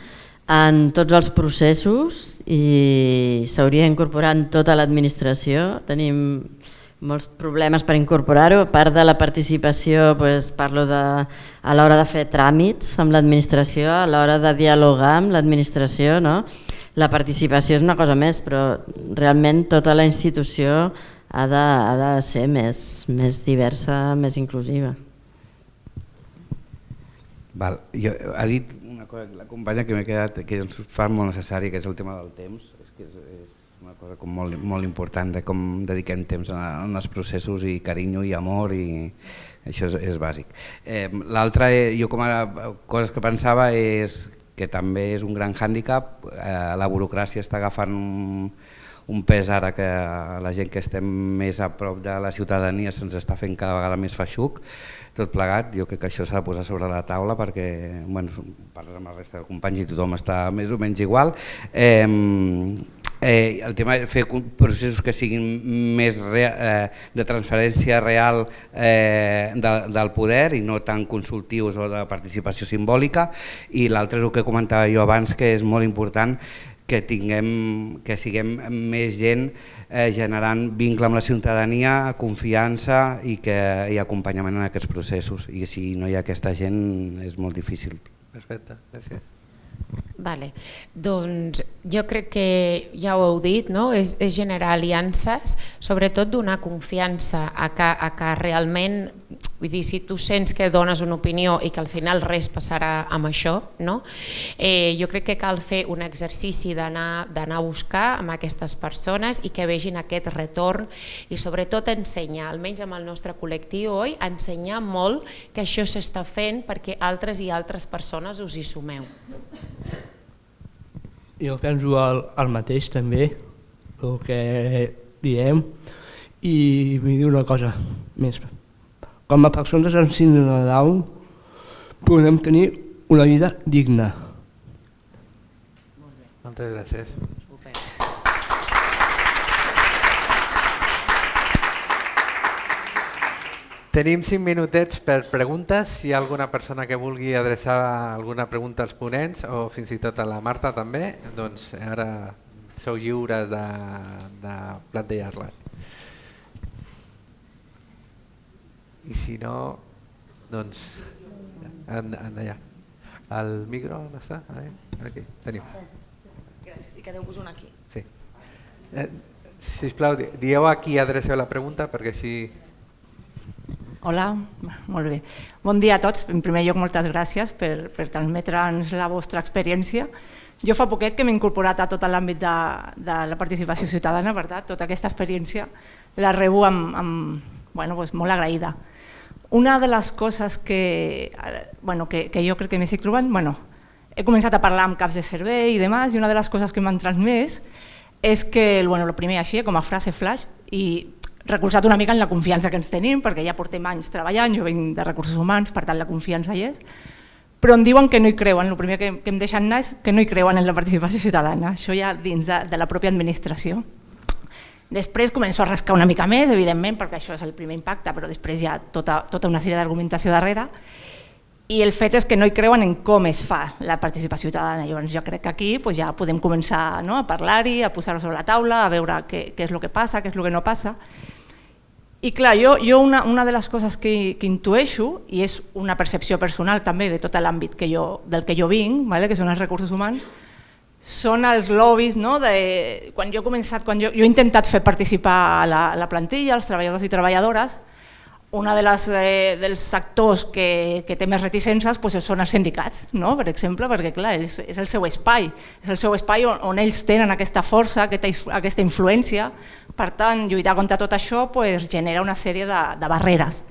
en tots els processos i s'hauria d'incorporar en tota l'administració. Tenim molts problemes per incorporar-ho. A part de la participació, parlo a l'hora de fer tràmits amb l'administració, a l'hora de dialogar amb l'administració. La participació és una cosa més, però realment tota la institució ha de ser més diversa, més inclusiva. Ha dit una cosa la companya que m'he quedat, que ens fa molt necessari, que és el tema del temps. És una cosa molt important de com dediquem temps als processos i carinyo i amor, i això és bàsic. L'altra, jo com a coses que pensava és que també és un gran hàndicap, la burocràcia està agafant un pes ara que la gent que estem més a prop de la ciutadania se'ns està fent cada vegada més feixuc, tot plegat. Jo crec que això s'ha de posar sobre la taula perquè parles amb la resta de companys i tothom està més o menys igual. El tema de fer processos que siguin més de transferència real del poder i no tan consultius o de participació simbòlica, i l'altre és el que comentava jo abans, que és molt important que siguem més gent generant vincle amb la ciutadania, confiança i acompanyament en aquests processos, i si no hi ha aquesta gent és molt difícil. Perfecte, gràcies. Doncs jo crec que ja ho heu dit, és generar aliances, sobretot donar confiança a que realment, vull dir, si tu sents que dones una opinió i que al final res passarà amb això, jo crec que cal fer un exercici d'anar a buscar amb aquestes persones i que vegin aquest retorn, i sobretot ensenyar, almenys amb el nostre col·lectiu, ensenyar molt que això s'està fent perquè altres i altres persones us hi sumeu. Jo penso el mateix també, el que diem, i vull dir una cosa més. Com a persones amb síndrome de Down podem tenir una vida digna. Moltes gràcies. Tenim 5 minutets per preguntes. Si hi ha alguna persona que vulgui adreçar alguna pregunta als ponents o fins i tot a la Marta també, doncs ara sou lliures de plantejar-les. I si no, doncs allà. El micro on està? Aquí, teniu. Gràcies, i quedeu-vos un aquí. Sí. Sisplau, dieu a qui adreceu la pregunta perquè així... Hola, molt bé. Bon dia a tots. En primer lloc, moltes gràcies per transmetre'ns la vostra experiència. Jo fa poquet que m'he incorporat a tot l'àmbit de la participació ciutadana, per tant, tota aquesta experiència la rebo molt agraïda. Una de les coses que jo crec que m'estic trobant, he començat a parlar amb caps de servei i demás, i una de les coses que m'han transmès és que, el primer així, com a frase flash, i recolzat una mica en la confiança que ens tenim, perquè ja portem anys treballant, jo vinc de recursos humans, per tant la confiança hi és, però em diuen que no hi creuen, el primer que em deixen anar és que no hi creuen en la participació ciutadana, això ja dins de la pròpia administració. Després començo a rascar una mica més, evidentment, perquè això és el primer impacte, però després hi ha tota una sèrie d'argumentació darrere, i el fet és que no hi creuen en com es fa la participació ciutadana. Llavors jo crec que aquí ja podem començar a parlar-hi, a posar-ho sobre la taula, a veure què és el que passa, què és el que no passa. I clar, jo una de les coses que intueixo, i és una percepció personal també de tot l'àmbit del que jo vinc, que són els recursos humans, són els lobbies, quan jo he intentat fer participar la plantilla, els treballadors i treballadores, un dels sectors que té més reticències són els sindicats, per exemple, perquè clar, és el seu espai on ells tenen aquesta força, aquesta influència, per tant, lluitar contra tot això genera una sèrie de barreres.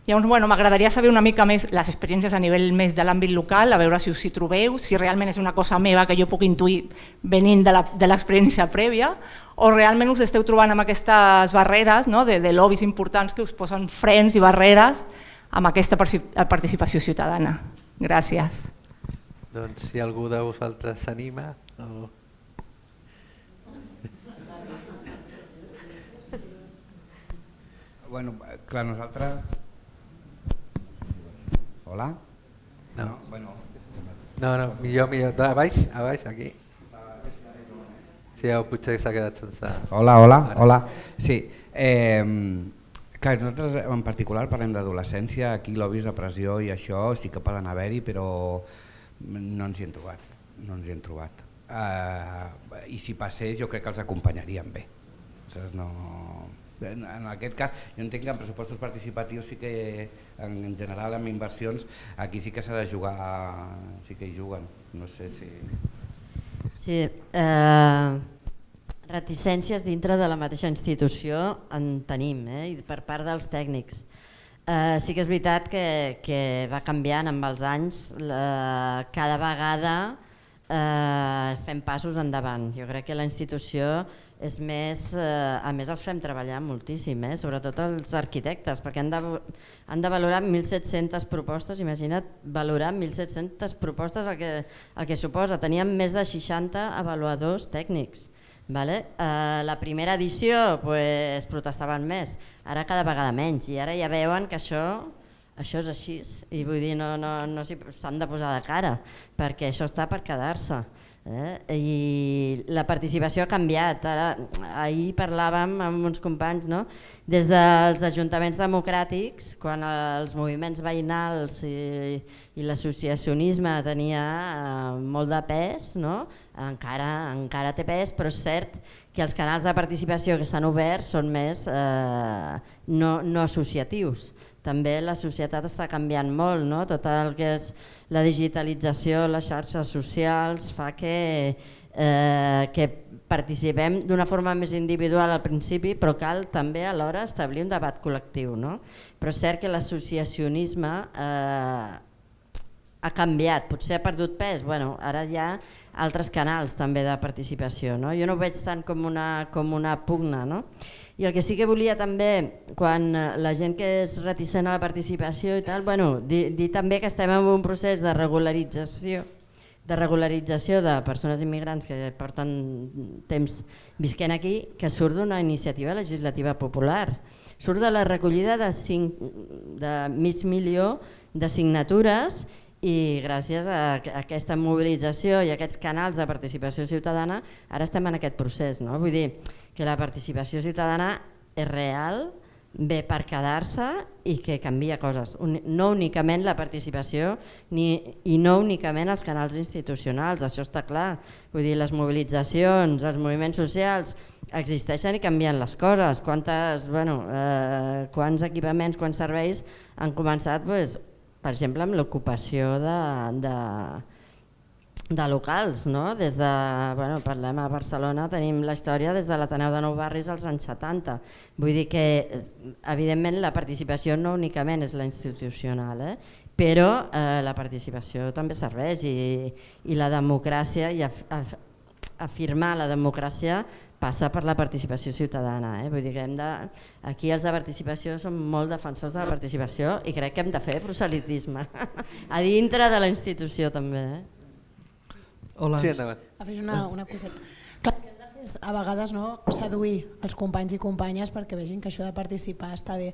Llavors, m'agradaria saber una mica més les experiències a nivell més de l'àmbit local, a veure si us hi trobeu, si realment és una cosa meva que jo puc intuir venint de l'experiència prèvia, o realment us esteu trobant amb aquestes barreres de lobbies importants que us posen frens i barreres amb aquesta participació ciutadana. Gràcies. Doncs si algú de vosaltres s'anima... Bueno, clar, nosaltres... Hola? No, millor, a baix, aquí. Sí, potser s'ha quedat sense... Hola. Sí, clar, nosaltres en particular parlem d'adolescència, aquí lobbies de pressió i això sí que poden haver-hi, però no ens hi hem trobat. I si passés jo crec que els acompanyaríem bé. En aquest cas, jo entenc que en pressupostos participatius sí que en general amb inversions aquí sí que s'ha de jugar, sí que hi juguen, no sé si... Sí, reticències dintre de la mateixa institució en tenim, i per part dels tècnics. Sí que és veritat que va canviant amb els anys, cada vegada fem passos endavant. Jo crec que la institució és més, a més els fem treballar moltíssim, sobretot els arquitectes, perquè han de valorar 1.700 propostes, imagina't valorar 1.700 propostes el que suposa. Teníem més de 60 avaluadors tècnics. La primera edició protestaven més, ara cada vegada menys, i ara ja veuen que això és així, i vull dir, no s'han de posar de cara, perquè això està per quedar-se. I la participació ha canviat. Ahir parlàvem amb uns companys, des dels ajuntaments democràtics, quan els moviments veïnals i l'associacionisme tenia molt de pes, encara té pes, però és cert que els canals de participació que s'han obert són més no associatius. També la societat està canviant molt, tot el que és la digitalització, les xarxes socials, fa que participem d'una forma més individual al principi, però cal també alhora establir un debat col·lectiu. Però és cert que l'associacionisme ha canviat, potser ha perdut pes, bueno, ara hi ha altres canals també de participació, no? Jo no ho veig tant com una pugna, no? I el que sí que volia també, quan la gent que és reticent a la participació i tal, bueno, dir també que estem en un procés de regularització de persones immigrants que porten temps visquent aquí, que surt d'una iniciativa legislativa popular. Surt de la recollida de 500.000 de signatures i gràcies a aquesta mobilització i a aquests canals de participació ciutadana ara estem en aquest procés. No? Vull dir que la participació ciutadana és real, ve per quedar-se i que canvia coses. No únicament la participació i no únicament els canals institucionals, això està clar. Vull dir, les mobilitzacions, els moviments socials existeixen i canvien les coses. Quants equipaments, quants serveis han començat, per exemple, amb l'ocupació de locals, no? Parlem a Barcelona, tenim la història des de l'Ateneu de Nou Barris als anys 70. Vull dir que, evidentment, la participació no únicament és la institucional, però la participació també serveix i la democràcia, i afirmar la democràcia passa per la participació ciutadana. Vull dir que aquí els de participació som molt defensors de la participació i crec que hem de fer proselitisme a dintre de la institució també. Hola. Sí, afegir una coseta. Clar, el que hem de fer és a vegades seduir els companys i companyes perquè vegin que això de participar està bé.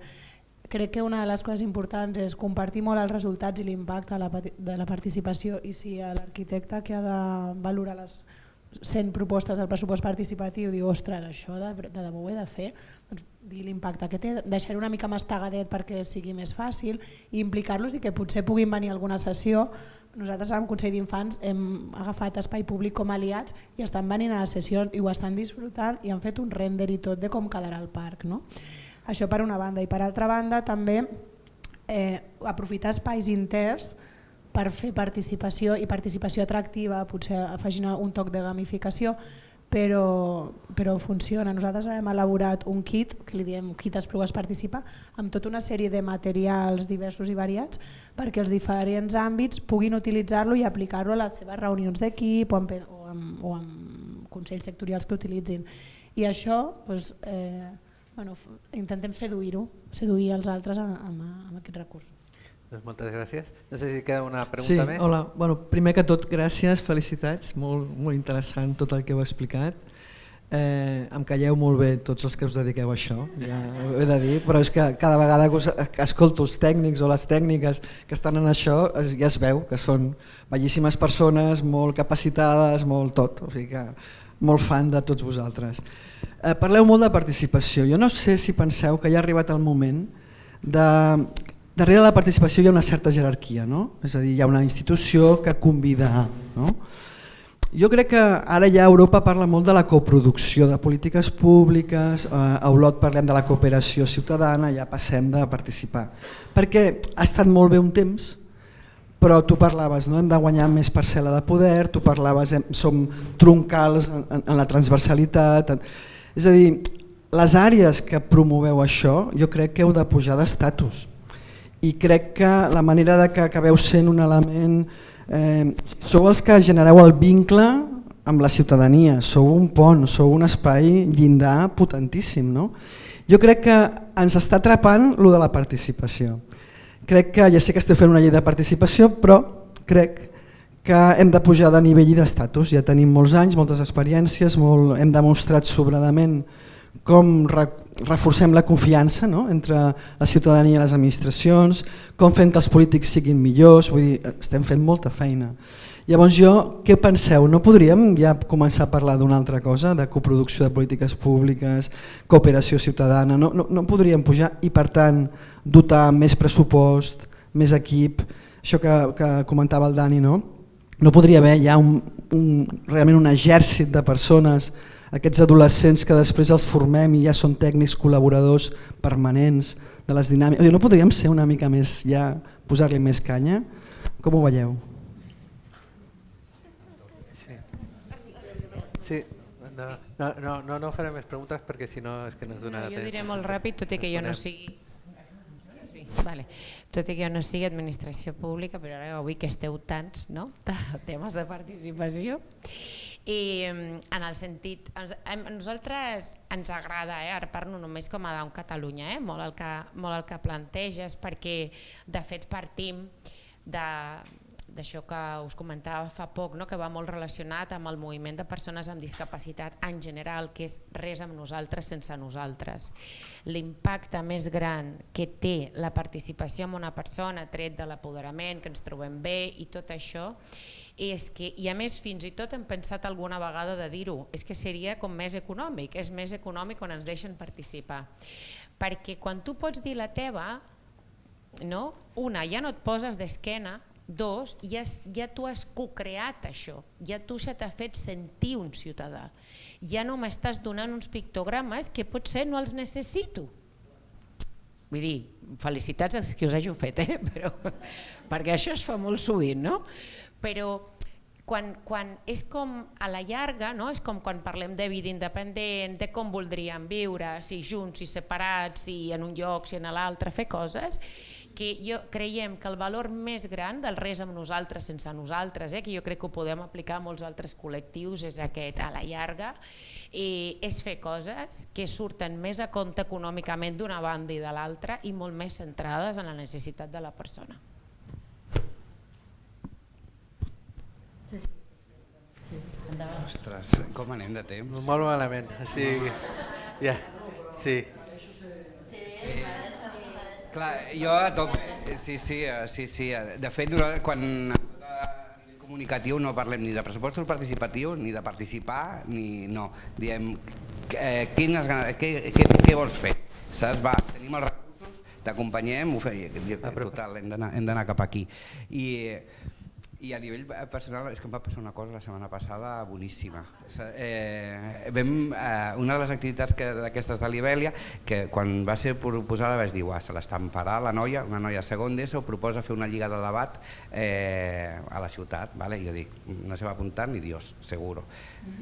Crec que una de les coses importants és compartir molt els resultats i l'impacte de la participació, i si l'arquitecte que ha de valorar les 100 propostes del pressupost participatiu diu, ostres, això de debò ho he de fer, doncs dir l'impacte que té, deixar-ho una mica mastagadet perquè sigui més fàcil i implicar-los i que potser puguin venir a alguna sessió. Nosaltres amb Consell d'Infants hem agafat Espai Públic com a aliats i estan venint a les sessions i ho estan disfrutant i han fet un render i tot de com quedarà el parc. Això per una banda, i per altra banda també aprofitar espais interns per fer participació i participació atractiva, potser afegint un toc de gamificació, però funciona. Nosaltres hem elaborat un kit, que li diem Kit Esplugues Participa, amb tota una sèrie de materials diversos i variats perquè els diferents àmbits puguin utilitzar-lo i aplicar-lo a les seves reunions d'equip o amb consells sectorials que utilitzin. I això intentem seduir els altres amb aquests recursos. Moltes gràcies. No sé si queda una pregunta més. Hola, primer que tot gràcies, felicitats, molt interessant tot el que heu explicat. Em calleu molt bé tots els que us dediqueu a això, ja ho he de dir, però és que cada vegada que escolto els tècnics o les tècniques que estan en això ja es veu que són bellíssimes persones, molt capacitades, molt tot, o sigui que molt fan de tots vosaltres. Parleu molt de participació, jo no sé si penseu que ja ha arribat el moment darrere la participació hi ha una certa jerarquia, no? És a dir, hi ha una institució que convida. No? Jo crec que ara ja Europa parla molt de la coproducció de polítiques públiques, a Olot parlem de la cooperació ciutadana, ja passem de participar. Perquè ha estat molt bé un temps, però tu parlaves, no? Hem de guanyar més parcel·la de poder, tu parlaves, som troncals en la transversalitat. És a dir, les àrees que promoveu això, jo crec que heu de pujar d'estatus. I crec que la manera que acabeu sent un element, sou els que genereu el vincle amb la ciutadania, sou un pont, sou un espai llindar potentíssim. No? Jo crec que ens està atrapant lo de la participació. Crec que ja sé que esteu fent una llei de participació, però crec que hem de pujar de nivell i d'estatus. Ja tenim molts anys, moltes experiències, hem demostrat sobradament com reforcem la confiança, no? Entre la ciutadania i les administracions, com fem que els polítics siguin millors, vull dir, estem fent molta feina. Llavors què penseu? No podríem ja començar a parlar d'una altra cosa, de coproducció de polítiques públiques, cooperació ciutadana, no podríem pujar i per tant dotar més pressupost, més equip, això que comentava el Dani, no? No podria haver ja realment un exèrcit de persones, aquests adolescents que després els formem i ja són tècnics col·laboradors permanents de les dinàmiques. No podríem ser una mica més, ja posar-li més canya? Com ho veieu? Sí. No faré més preguntes perquè si no és que no es donarà temps. Jo diré molt ràpid, tot i que jo no sigui... Sí. Sí, vale. Tot i que jo no sigui administració pública, però ara avui que esteu tants, no?, de temes de participació. I en el sentit, a nosaltres ens agrada, ara parlo només com a Down Catalunya, molt el que planteges, perquè de fet partim d'això que us comentava fa poc, que va molt relacionat amb el moviment de persones amb discapacitat en general, que és res amb nosaltres sense nosaltres. L'impacte més gran que té la participació en una persona, tret de l'apoderament, que ens trobem bé i tot això, és que, i a més fins i tot hem pensat alguna vegada de dir-ho, és que seria com més econòmic, és més econòmic quan ens deixen participar. Perquè quan tu pots dir la teva, una, ja no et poses d'esquena, dos, ja tu has co-creat això, ja tu se t'ha fet sentir un ciutadà, ja no m'estàs donant uns pictogrames que potser no els necessito. Vull dir, felicitats als que us hàgiu fet, però, perquè això es fa molt sovint, no? Però quan és com a la llarga, és com quan parlem de vida independent, de com voldríem viure, si junts, si separats, si en un lloc, si en l'altre, fer coses, que creiem que el valor més gran del res amb nosaltres sense nosaltres, que jo crec que ho podem aplicar a molts altres col·lectius, és aquest, a la llarga, és fer coses que surten més a compte econòmicament d'una banda i de l'altra i molt més centrades en la necessitat de la persona. Ostres, com anem de temps? Molt malament, sí. Clar, jo a tope, sí. De fet, quan a comunicatiu no parlem ni de pressupostos participatius, ni de participar, ni no. Diem, què vols fer? Saps? Va, tenim els recursos, t'acompanyem, ho feia. Total, hem d'anar cap aquí. I a nivell personal és que em va passar una cosa la setmana passada boníssima. Una de les activitats d'aquestes de l'Ibèlia, que quan va ser proposada vaig dir, se l'estamparà la noia, una noia de segon d'ESO, proposa fer una lliga de debat a la ciutat. I jo dic, no se va apuntar ni Dios, seguro.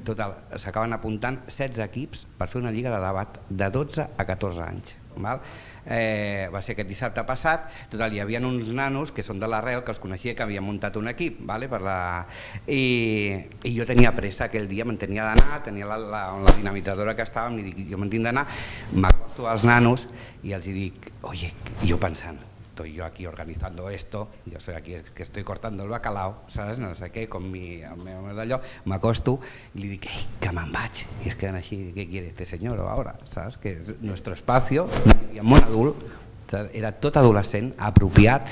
Total, s'acaben apuntant 16 equips per fer una lliga de debat de 12 a 14 anys. Va ser aquest dissabte passat. Total, hi havia uns nanos que són de l'Arrel, que els coneixia, que havien muntat un equip, i jo tenia pressa aquell dia, me'n tenia d'anar, tenia la dinamitzadora que estàvem, i dic, jo me'n tinc d'anar, m'acosto als nanos i els dic, oye, i jo pensant, estoy yo aquí organizando esto, yo soy aquí que estoy cortando el bacalao, ¿sabes? No sé què, com d'allò, m'acosto i li dic, que me'n vaig, i es queden així, què quiere este señor ahora, ¿sabes? Que és nuestro espacio, i en molt adult, era tot adolescent, apropiat,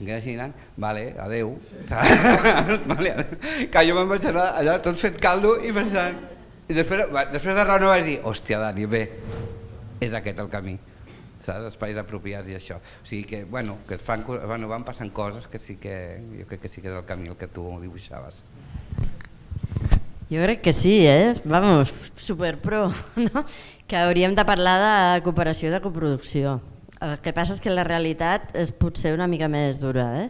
em queda així anant, vale, adeu, que jo me'n vaig anar allà tot fet caldo i pensant, i després de raó no vaig dir, hòstia Dani, bé, és aquest el camí. Espais apropiats i això. O sigui que, que van passant coses que sí que jo crec que sí que és el camí el que tu dibuixaves. Jo crec que sí, vamos, superpro, no? Que hauríem de parlar de cooperació i de coproducció. El que passa és que la realitat és potser una mica més dura,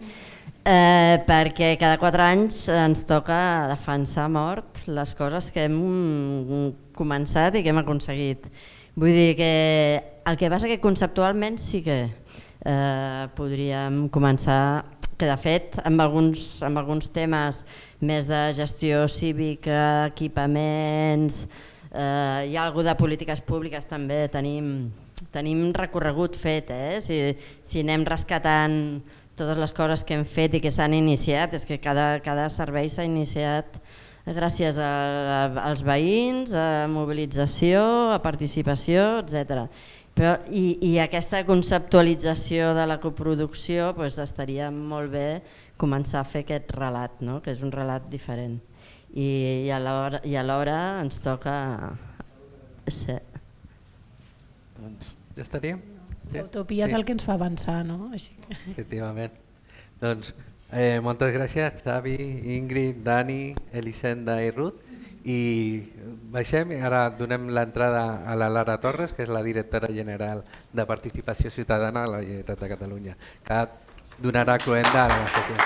perquè cada 4 anys ens toca defensar a mort les coses que hem començat i que hem aconseguit. Vull dir que el que passa que conceptualment sí que podríem començar, que de fet amb alguns temes més de gestió cívica, equipaments, hi ha alguna de polítiques públiques també, tenim recorregut fet, si anem rescatant totes les coses que hem fet i que s'han iniciat, és que cada servei s'ha iniciat gràcies als veïns, a mobilització, a participació, etc. I aquesta conceptualització de la coproducció estaria molt bé començar a fer aquest relat, que és un relat diferent. I alhora ens toca ser. Ja estaria? L'utopia és el que ens fa avançar, no? Efectivament. Doncs moltes gràcies, Xavi, Ingrid, Dani, Elisenda i Ruth. I baixem i ara donem l'entrada a la Lara Torres, que és la directora general de Participació Ciutadana a la Generalitat de Catalunya, que donarà cloenda a la sessió.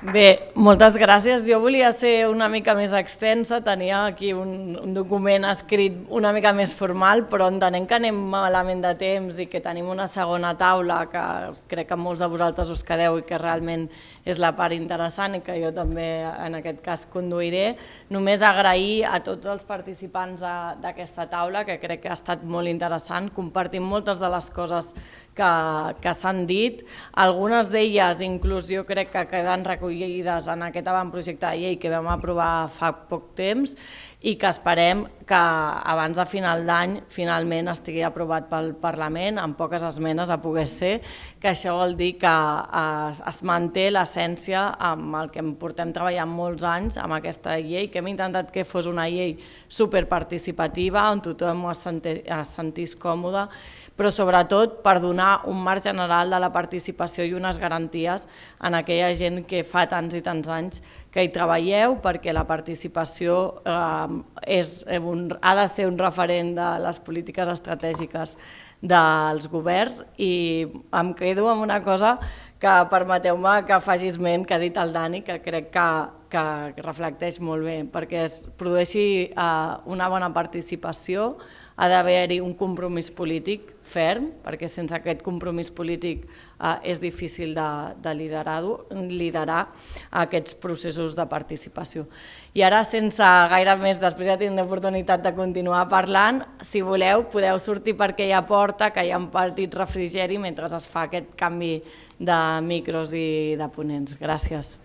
Bé, moltes gràcies. Jo volia ser una mica més extensa, tenia aquí un document escrit una mica més formal, però entenent que anem malament de temps i que tenim una segona taula que crec que molts de vosaltres us quedeu i que realment és la part interessant i que jo també en aquest cas conduiré, només agrair a tots els participants d'aquesta taula, que crec que ha estat molt interessant, compartim moltes de les coses que s'han dit, algunes d'elles inclús jo crec que queden recollides en aquest avantprojecte de llei que vam aprovar fa poc temps i que esperem que abans de final d'any finalment estigui aprovat pel Parlament, amb poques esmenes a poder ser, que això vol dir que es manté l'essència amb el que portem treballant molts anys amb aquesta llei, que hem intentat que fos una llei superparticipativa on tothom es sentís còmode, però sobretot per donar un marc general de la participació i unes garanties en aquella gent que fa tants i tants anys que hi treballeu, perquè la participació ha de ser un referent de les polítiques estratègiques dels governs i em quedo amb una cosa que permeteu-me que faci esment que ha dit el Dani, que crec que reflecteix molt bé, perquè es produeixi una bona participació, ha d'haver-hi un compromís polític ferm, perquè sense aquest compromís polític és difícil de liderar aquests processos de participació. I ara, sense gaire més, després ja tindré oportunitat de continuar parlant, si voleu podeu sortir per aquella porta, que hi ha un petit refrigeri mentre es fa aquest canvi de micros i de ponents. Gràcies.